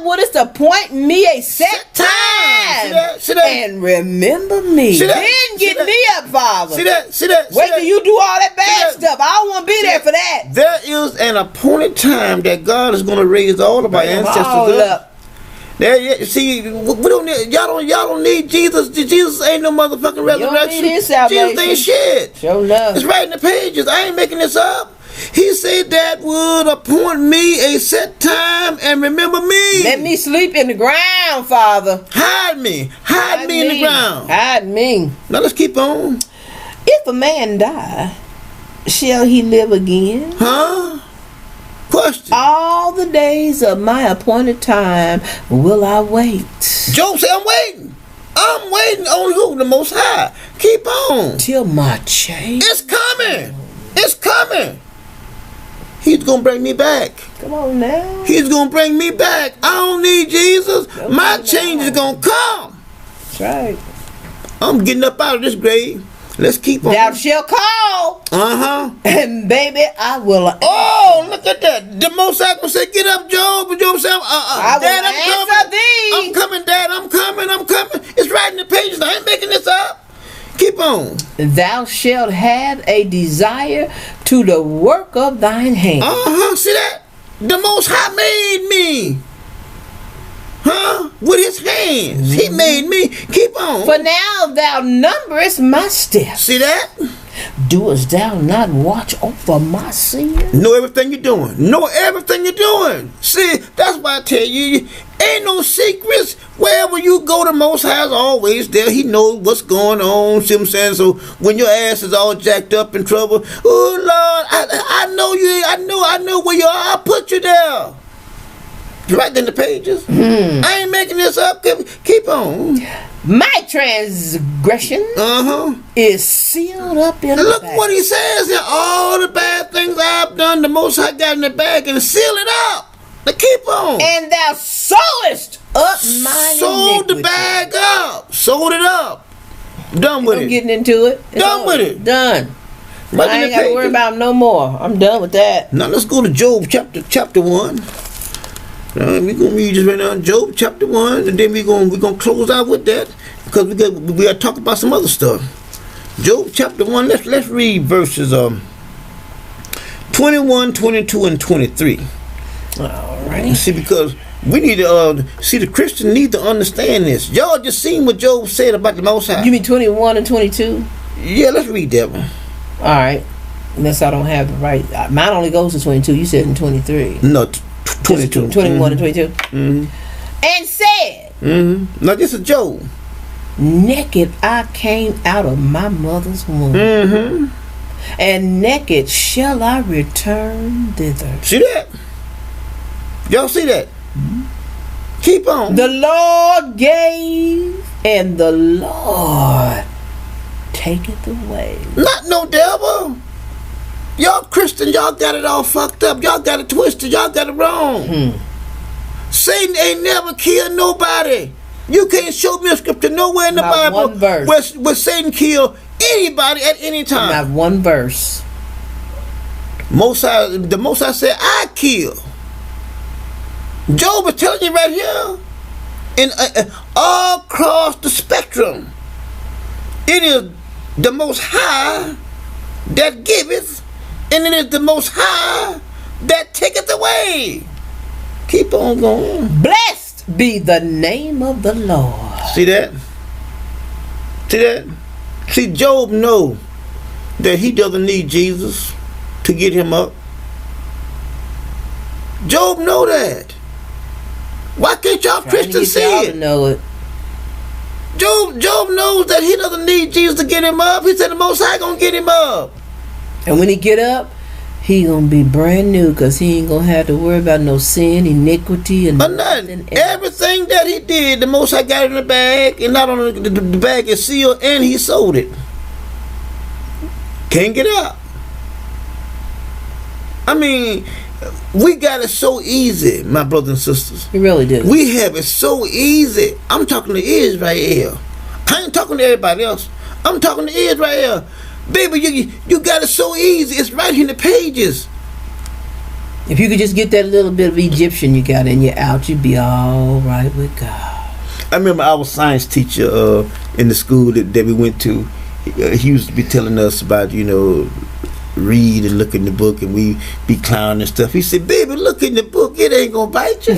wouldest appoint me a set time. See that? And remember me. Then get me up, Father. See that? Wait till you do all that bad stuff. I don't want to be there for that. There is an appointed time that God is going to raise all of our ancestors up. There, see, we don't need, y'all don't need Jesus. Jesus ain't no motherfucking resurrection. Jesus ain't shit. Sure enough. It's right in the pages. I ain't making this up. He said that would appoint me a set time and remember me. Let me sleep in the ground, Father. Hide me in the ground. Hide me. Now let's keep on. If a man die, shall he live again? Huh? Question. All the days of my appointed time will I wait. Job said, I'm waiting. I'm waiting on who? The Most High. Keep on. Till my change. It's coming. It's coming. He's going to bring me back. Come on now. He's going to bring me back. I don't need Jesus. My change is going to come. That's right. I'm getting up out of this grave. Let's keep on. Thou shalt call. Uh-huh. And baby, I will. Oh, look at that. The Most High will say, get up, Job. And Job said, Dad, I'm coming. Thee. I'm coming, Dad. I'm coming. It's right in the pages. I ain't making this up. Keep on. Thou shalt have a desire to the work of thine hand. Uh-huh. See that? The Most High made me. Huh? With his hands. He made me. Keep on. For now thou numberest my steps. See that? Doest thou not watch over my sin? Know everything you're doing. Know everything you're doing. See, that's why I tell you, ain't no secrets. Wherever you go, the Most High is always there. He knows what's going on. See what I'm saying? So when your ass is all jacked up in trouble, oh Lord, I know you. I know where you are. I'll put you there. Right in the pages. I ain't making this up. Keep on. My transgression is sealed up in Look the bag. what he says here. All the bad things I've done, the Most High got in the bag and seal it up. Now keep on. And thou sewest up mine Sold iniquity. the bag up. Sold it up. Done with I'm it. getting into it. It's Done with it. Done. Right I in ain't the got to worry pages. about him no more. I'm done with that. Now let's go to Job chapter 1. We're gonna read this right now, Job chapter 1, and then we're gonna close out with that because we got to talk about some other stuff. Job chapter 1. Let's read verses 21, 22, and 23. All right. See, because we need to see the Christian need to understand this. Y'all just seen what Job said about the Most High. You mean 21 and 22? Yeah, let's read that one. All right. Unless I don't have the right. Mine only goes to 22. You said in 23. No, 22. 21 and 22. Mm-hmm. And said, Now this is Job. naked I came out of my mother's womb. And naked shall I return thither. See that? Y'all see that? Keep on. The Lord gave, and the Lord taketh away. Not no devil. Y'all Christians, y'all got it all fucked up. Y'all got it twisted. Y'all got it wrong. Satan ain't never killed nobody. You can't show me a scripture nowhere in the Not Bible one verse. where Satan killed anybody at any time. Not one verse. The Most High said, I kill. Job is telling you right here, in all across the spectrum, it is the Most High that giveth, and it is the Most High that taketh away. Keep on going. Blessed be the name of the Lord. See that? See that? See, Job know that he doesn't need Jesus to get him up. Job know that. Why can't y'all Christians see y'all it? to know it. Job knows that he doesn't need Jesus to get him up. He said the Most High gonna get him up. And when he get up, he gonna be brand new, because he ain't gonna have to worry about no sin, iniquity, and But nothing. Everything that he did, the Most High got it in the bag, and not only the bag is sealed, and he sold it. Can't get out. I mean, We got it so easy, my brothers and sisters. We really do. We have it so easy. I'm talking to Israel. I ain't talking to everybody else. I'm talking to Israel. Baby, you got it so easy. It's right here in the pages. If you could just get that little bit of Egyptian you got in you out, you'd be all right with God. I remember our science teacher in the school that we went to. He used to be telling us about, read and look in the book, and we be clowning and stuff. He said, baby, look in the book. It ain't going to bite you.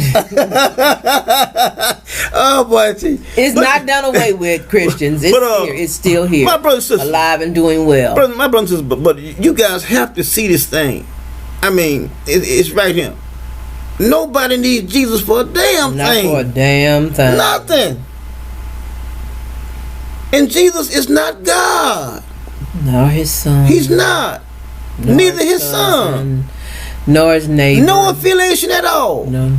Oh, boy. It's not done away with, Christians. It's here. It's still here. My brothers and sisters. Alive and doing well. My brothers and sisters, but you guys have to see this thing. I mean, it's right here. Nobody needs Jesus for a damn thing. Not for a damn thing. Nothing. And Jesus is not God. Nor his son. He's not. Neither his son. Nor his neighbor. No affiliation at all. No.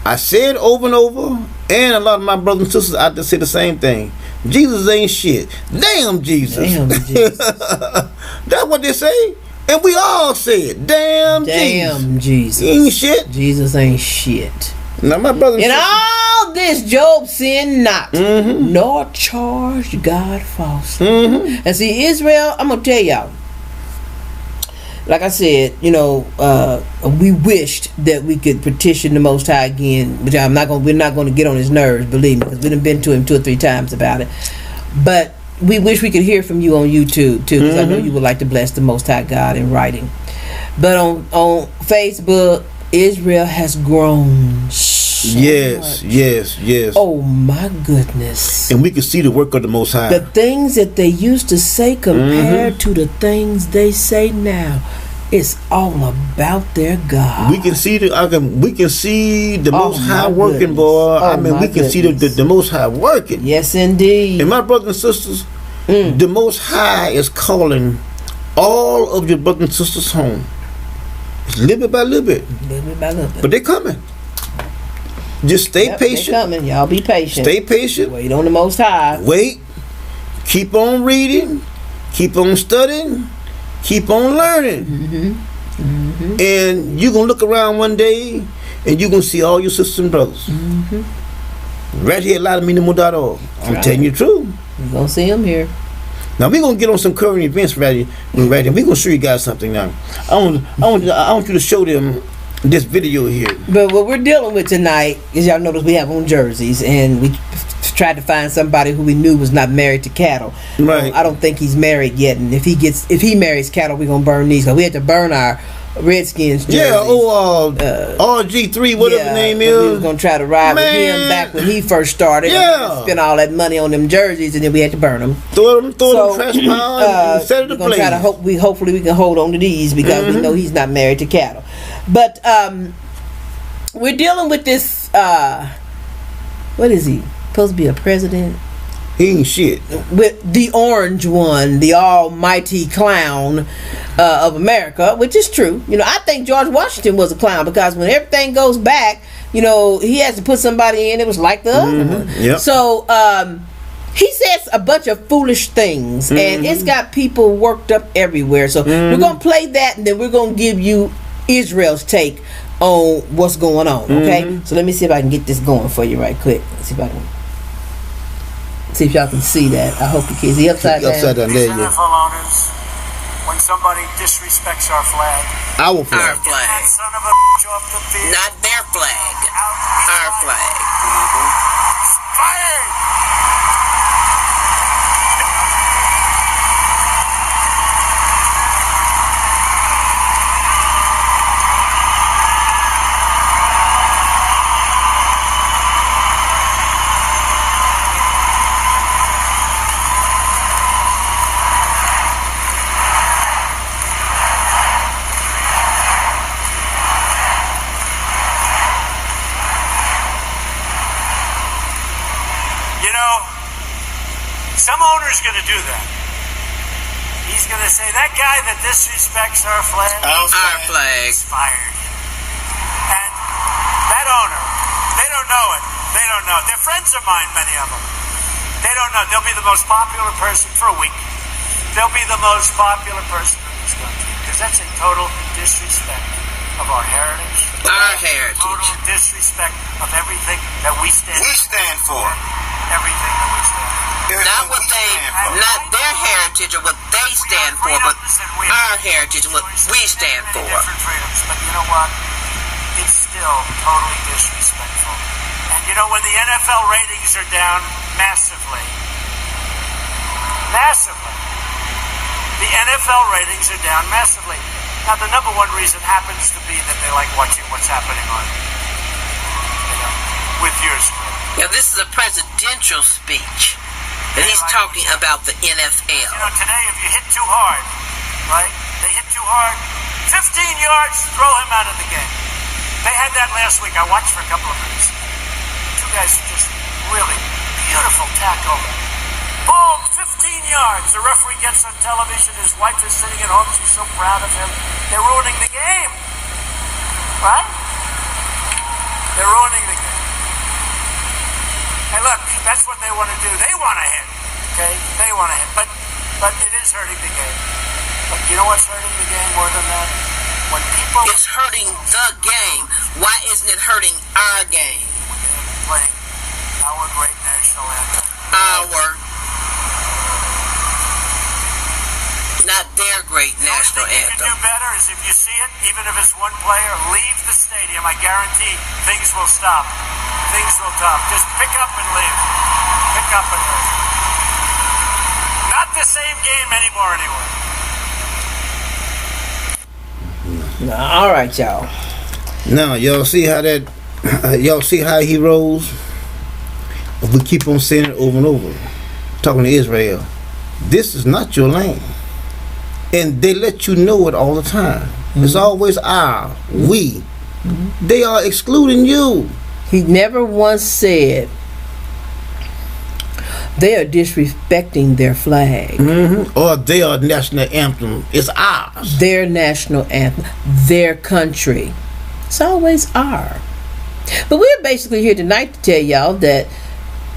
I said over and over, and a lot of my brothers and sisters out there say the same thing. Jesus ain't shit. Damn Jesus. Damn Jesus. That's what they say. And we all say it. Damn Jesus. He ain't shit. Jesus ain't shit. Now my brother and in sisters, all this, Job sinned not, nor charged God falsely. And see, Israel, I'm gonna tell y'all. Like I said, we wished that we could petition the Most High again, which we're not going to get on his nerves, believe me, because we done been to him 2 or 3 times about it. But we wish we could hear from you on YouTube too, because I know you would like to bless the Most High God in writing. But on Facebook, Israel has grown so much. Yes. Oh my goodness. And we can see the work of the Most High. The things that they used to say compared to the things they say now, it's all about their God. We can see the Most High working, boy. We can see the Most High working. Yes, indeed. And my brothers and sisters, the Most High is calling all of your brothers and sisters home. It's little bit by little bit. But they're coming. Just stay patient. They're coming. Y'all be patient. Stay patient. Wait on the Most High. Wait. Keep on reading. Keep on studying. Keep on learning. And you're going to look around one day and you're going to see all your sisters and brothers. Right here at LoudMinimum.org. I'm telling you the truth. You're going to see them here. Now we're going to get on some current events right here. We're going to show you guys something now. I want you to show them this video here. But what we're dealing with tonight is, y'all notice we have on jerseys, and we tried to find somebody who we knew was not married to cattle. Right. I don't think he's married yet, and if he marries cattle, we're gonna burn these. Cause we had to burn our Redskins jerseys. Yeah. RG3, whatever the name is. We was gonna try to ride with him back when he first started. Yeah. Spent all that money on them jerseys, and then we had to burn them. Throw them trash pile and set it ablaze. Hopefully we can hold on to these, because we know he's not married to cattle. But we're dealing with this. What is he supposed to be, a president? He ain't shit. With the orange one, the almighty clown of America, which is true. I think George Washington was a clown, because when everything goes back, he has to put somebody in. It was like the other one. Yep. So he says a bunch of foolish things, and it's got people worked up everywhere. So we're gonna play that, and then we're gonna give you Israel's take on what's going on. Okay, so let me see if I can get this going for you right quick. Let's see if I can. See if y'all can see that. I hope you can. Is he upside down? Upside down. There you go. When somebody disrespects our flag. Our flag. Our flag. That son of a bitch off the field. Not their flag. Our flag. Fired! Some owner's going to do that. He's going to say, that guy that disrespects our flag flag is fired. And that owner, they don't know it. They don't know. They're friends of mine, many of them. They don't know. They'll be the most popular person for a week. They'll be the most popular person in this country, because that's a total disrespect of our heritage. Our heritage. Total disrespect of everything that we stand for. Everything that we stand for. Not what not their heritage or what they stand for, but our heritage and what we stand for. Different freedoms, but you know what? It's still totally disrespectful. And you know, when the NFL ratings are down massively, the NFL ratings are down massively. Now, the number one reason happens to be that they like watching what's happening on, with your screen. Yeah, this is a presidential speech. And he's talking about the NFL. You know, today if you hit too hard, right? They hit too hard, 15 yards, throw him out of the game. They had that last week. I watched for a couple of minutes. Two guys just really beautiful tackle. Boom, 15 yards. The referee gets on television. His wife is sitting at home. She's so proud of him. They're ruining the game. Right? They're ruining the game. Hey, look, that's what they want to do. They want to hit. Okay? They want to hit. But it is hurting the game. But you know what's hurting the game more than that? When people... It's hurting the game. Why isn't it hurting our game? When they play our great national anthem. Not their great national anthem. The only thing you can do better is if you see it, even if it's one player, leave the stadium. I guarantee things will stop. Things will stop. Just pick up and leave. Pick up and leave. Not the same game anymore anyway. All right, y'all. Now, y'all see how y'all see how he rolls? We keep on saying it over and over. Talking to Israel. This is not your land. And they let you know it all the time. Mm-hmm. It's always our, we. Mm-hmm. They are excluding you. He never once said they are disrespecting their flag. Mm-hmm. Or their national anthem. It's ours. Their national anthem. Their country. It's always our. But we're basically here tonight to tell y'all that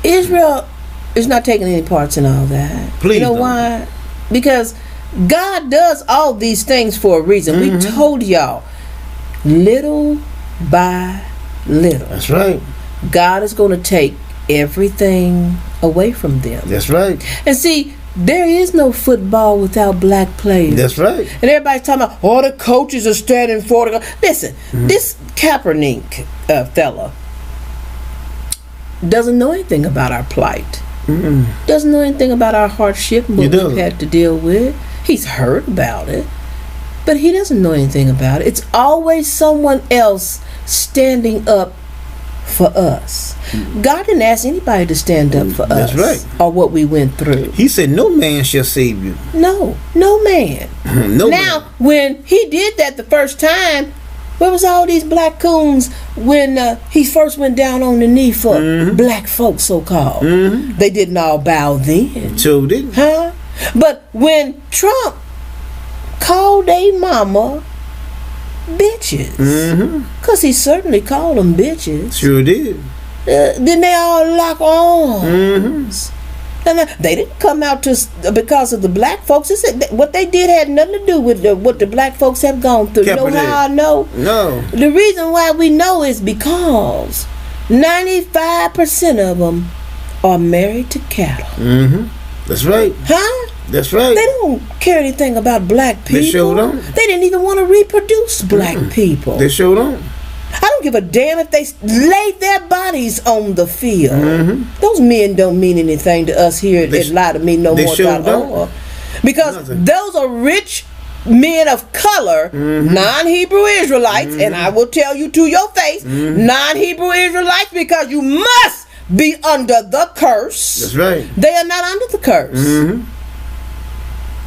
Israel is not taking any parts in all that. Please you know don't. why? Because God does all these things for a reason. Mm-hmm. We told y'all, little by little. That's right. God is going to take everything away from them. That's right. And see, there is no football without black players. That's right. And everybody's talking about, the coaches are standing for the... Listen, this Kaepernick fella doesn't know anything about our plight. Doesn't know anything about our hardship and what we've had to deal with. He's heard about it, but he doesn't know anything about it. It's always someone else standing up for us. God didn't ask anybody to stand up for us. That's right. Or what we went through. He said, no man shall save you. No man. Now, when he did that the first time, where was all these black coons when he first went down on the knee for black folks, so-called? They didn't all bow then. So didn't. Huh? But when Trump called a mama bitches, because he certainly called them bitches. Sure did. Then they all lock arms. And they didn't come out because of the black folks. They said what they did had nothing to do with what the black folks have gone through. You know how I know? No. The reason why we know is because 95% of them are married to cattle. That's right. Huh? That's right. They don't care anything about black people. They sure don't. They didn't even want to reproduce black people. They sure don't. I don't give a damn if they laid their bodies on the field. Those men don't mean anything to us here at Lie to Me No More. Sure don't. Because those are rich men of color, non-Hebrew Israelites, and I will tell you to your face, non-Hebrew Israelites, because you must be under the curse. That's right. They are not under the curse.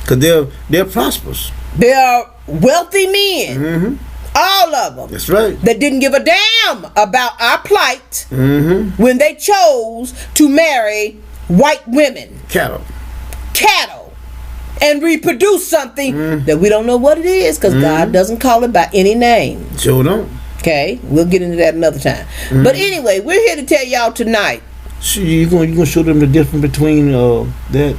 Because they're prosperous. They are wealthy men. All of them. That's right. That didn't give a damn about our plight when they chose to marry white women. Cattle. And reproduce something that we don't know what it is, because God doesn't call it by any name. Sure don't. Okay? We'll get into that another time. But anyway, we're here to tell y'all tonight. So you're going to show them the difference between that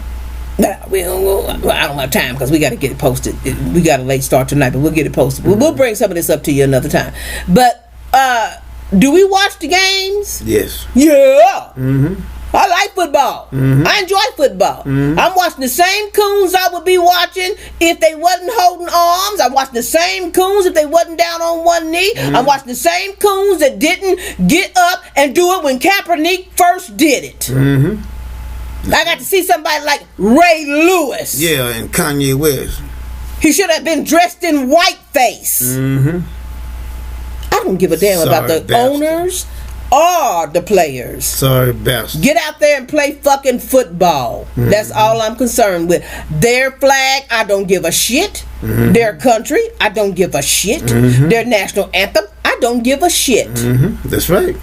Nah, I don't have time because we got to get it posted. We got a late start tonight, but we'll get it posted. We'll bring some of this up to you another time. But do we watch the games? Yes. Yeah. I like football. I enjoy football. I'm watching the same coons I would be watching if they wasn't holding arms. I'm watching the same coons if they wasn't down on one knee. I'm watching the same coons that didn't get up and do it when Kaepernick first did it. I got to see somebody like Ray Lewis. Yeah, and Kanye West. He should have been dressed in whiteface. I don't give a damn about the owners or the players. Sorry, bastard. Get out there and play fucking football. That's all I'm concerned with. Their flag, I don't give a shit. Their country, I don't give a shit. Their national anthem, I don't give a shit. That's right.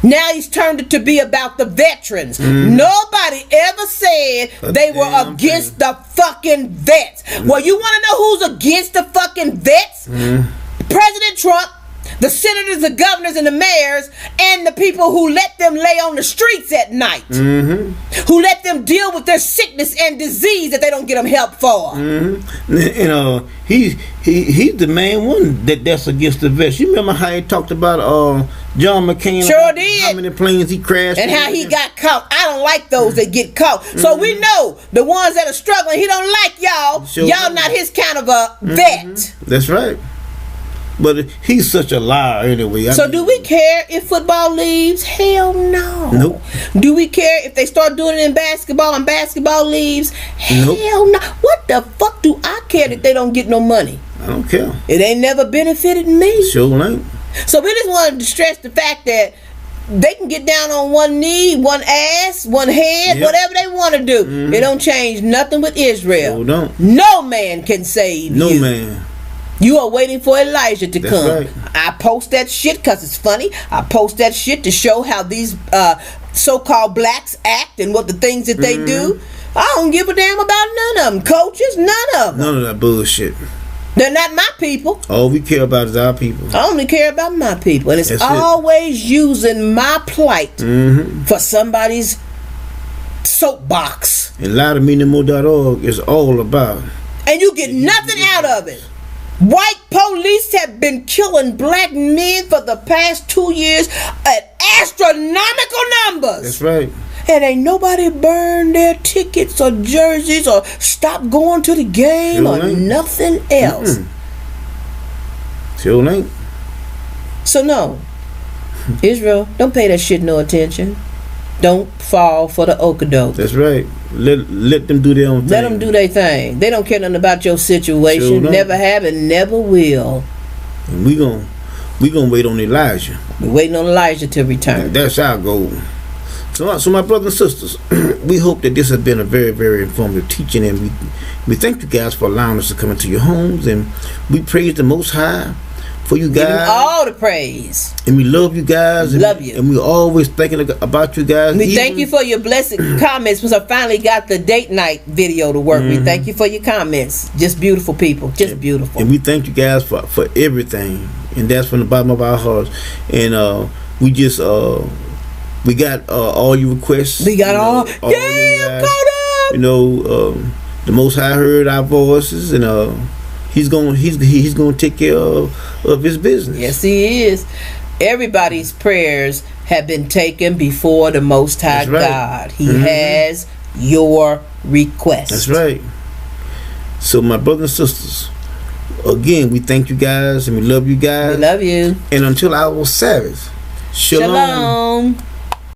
Now he's turned it to be about the veterans. Nobody ever said they were against the fucking vets. Well, you want to know who's against the fucking vets? President Trump, the senators, the governors, and the mayors, and the people who let them lay on the streets at night, who let them deal with their sickness and disease that they don't get them help for. And he's the main one that's against the vets. You remember how he talked about John McCain? Sure did. How many planes he crashed and how he got caught. I don't like those that get caught. So we know the ones that are struggling. He don't like y'all. Sure y'all not his kind of a vet. That's right. But he's such a liar anyway. So do we care if football leaves? Hell no. Nope. Do we care if they start doing it in basketball and basketball leaves? Hell no. What the fuck do I care that they don't get no money? I don't care. It ain't never benefited me. Sure ain't. So we just wanted to stress the fact that they can get down on one knee, one ass, one head, whatever they want to do. It don't change nothing with Israel. Sure don't. No man can save you. No man. You are waiting for Elijah to come. Right. I post that shit because it's funny. I post that shit to show how these so-called blacks act and what the things that they do. I don't give a damn about none of them. Coaches, none of them. None of that bullshit. They're not my people. All we care about is our people. I only care about my people. And it's That's always using my plight for somebody's soapbox. And LouderMeNoMore.org is all about. And you get nothing out of it. White police have been killing black men for the past 2 years at astronomical numbers. That's right. And ain't nobody burned their tickets or jerseys or stopped going to the game or nothing else. Sure ain't. So no, Israel, don't pay that shit no attention. Don't fall for the okadoke. That's right. Let them do their own thing. Let them do their thing. They don't care nothing about your situation. Sure never have and never will. And we gonna wait on Elijah. We're waiting on Elijah to return. That's our goal. So my brothers and sisters, we hope that this has been a very, very informative teaching, and we thank you guys for allowing us to come into your homes, and we praise the Most High for you guys. Give him all the praise. And we love you guys. Love you. And we're always thinking about you guys. We thank you for your blessed comments, because I finally got the date night video to work. We thank you for your comments. Just beautiful people. Just beautiful. And we thank you guys for everything. And that's from the bottom of our hearts. And we just we got all your requests. We got all you I'm caught up. You know, the Most High heard our voices, and he's gonna take care of his business. Yes, he is. Everybody's prayers have been taken before the Most High That's right. God. He has your request. That's right. So my brothers and sisters, again, we thank you guys and we love you guys. We love you. And until our Sabbath, shalom. Shalom.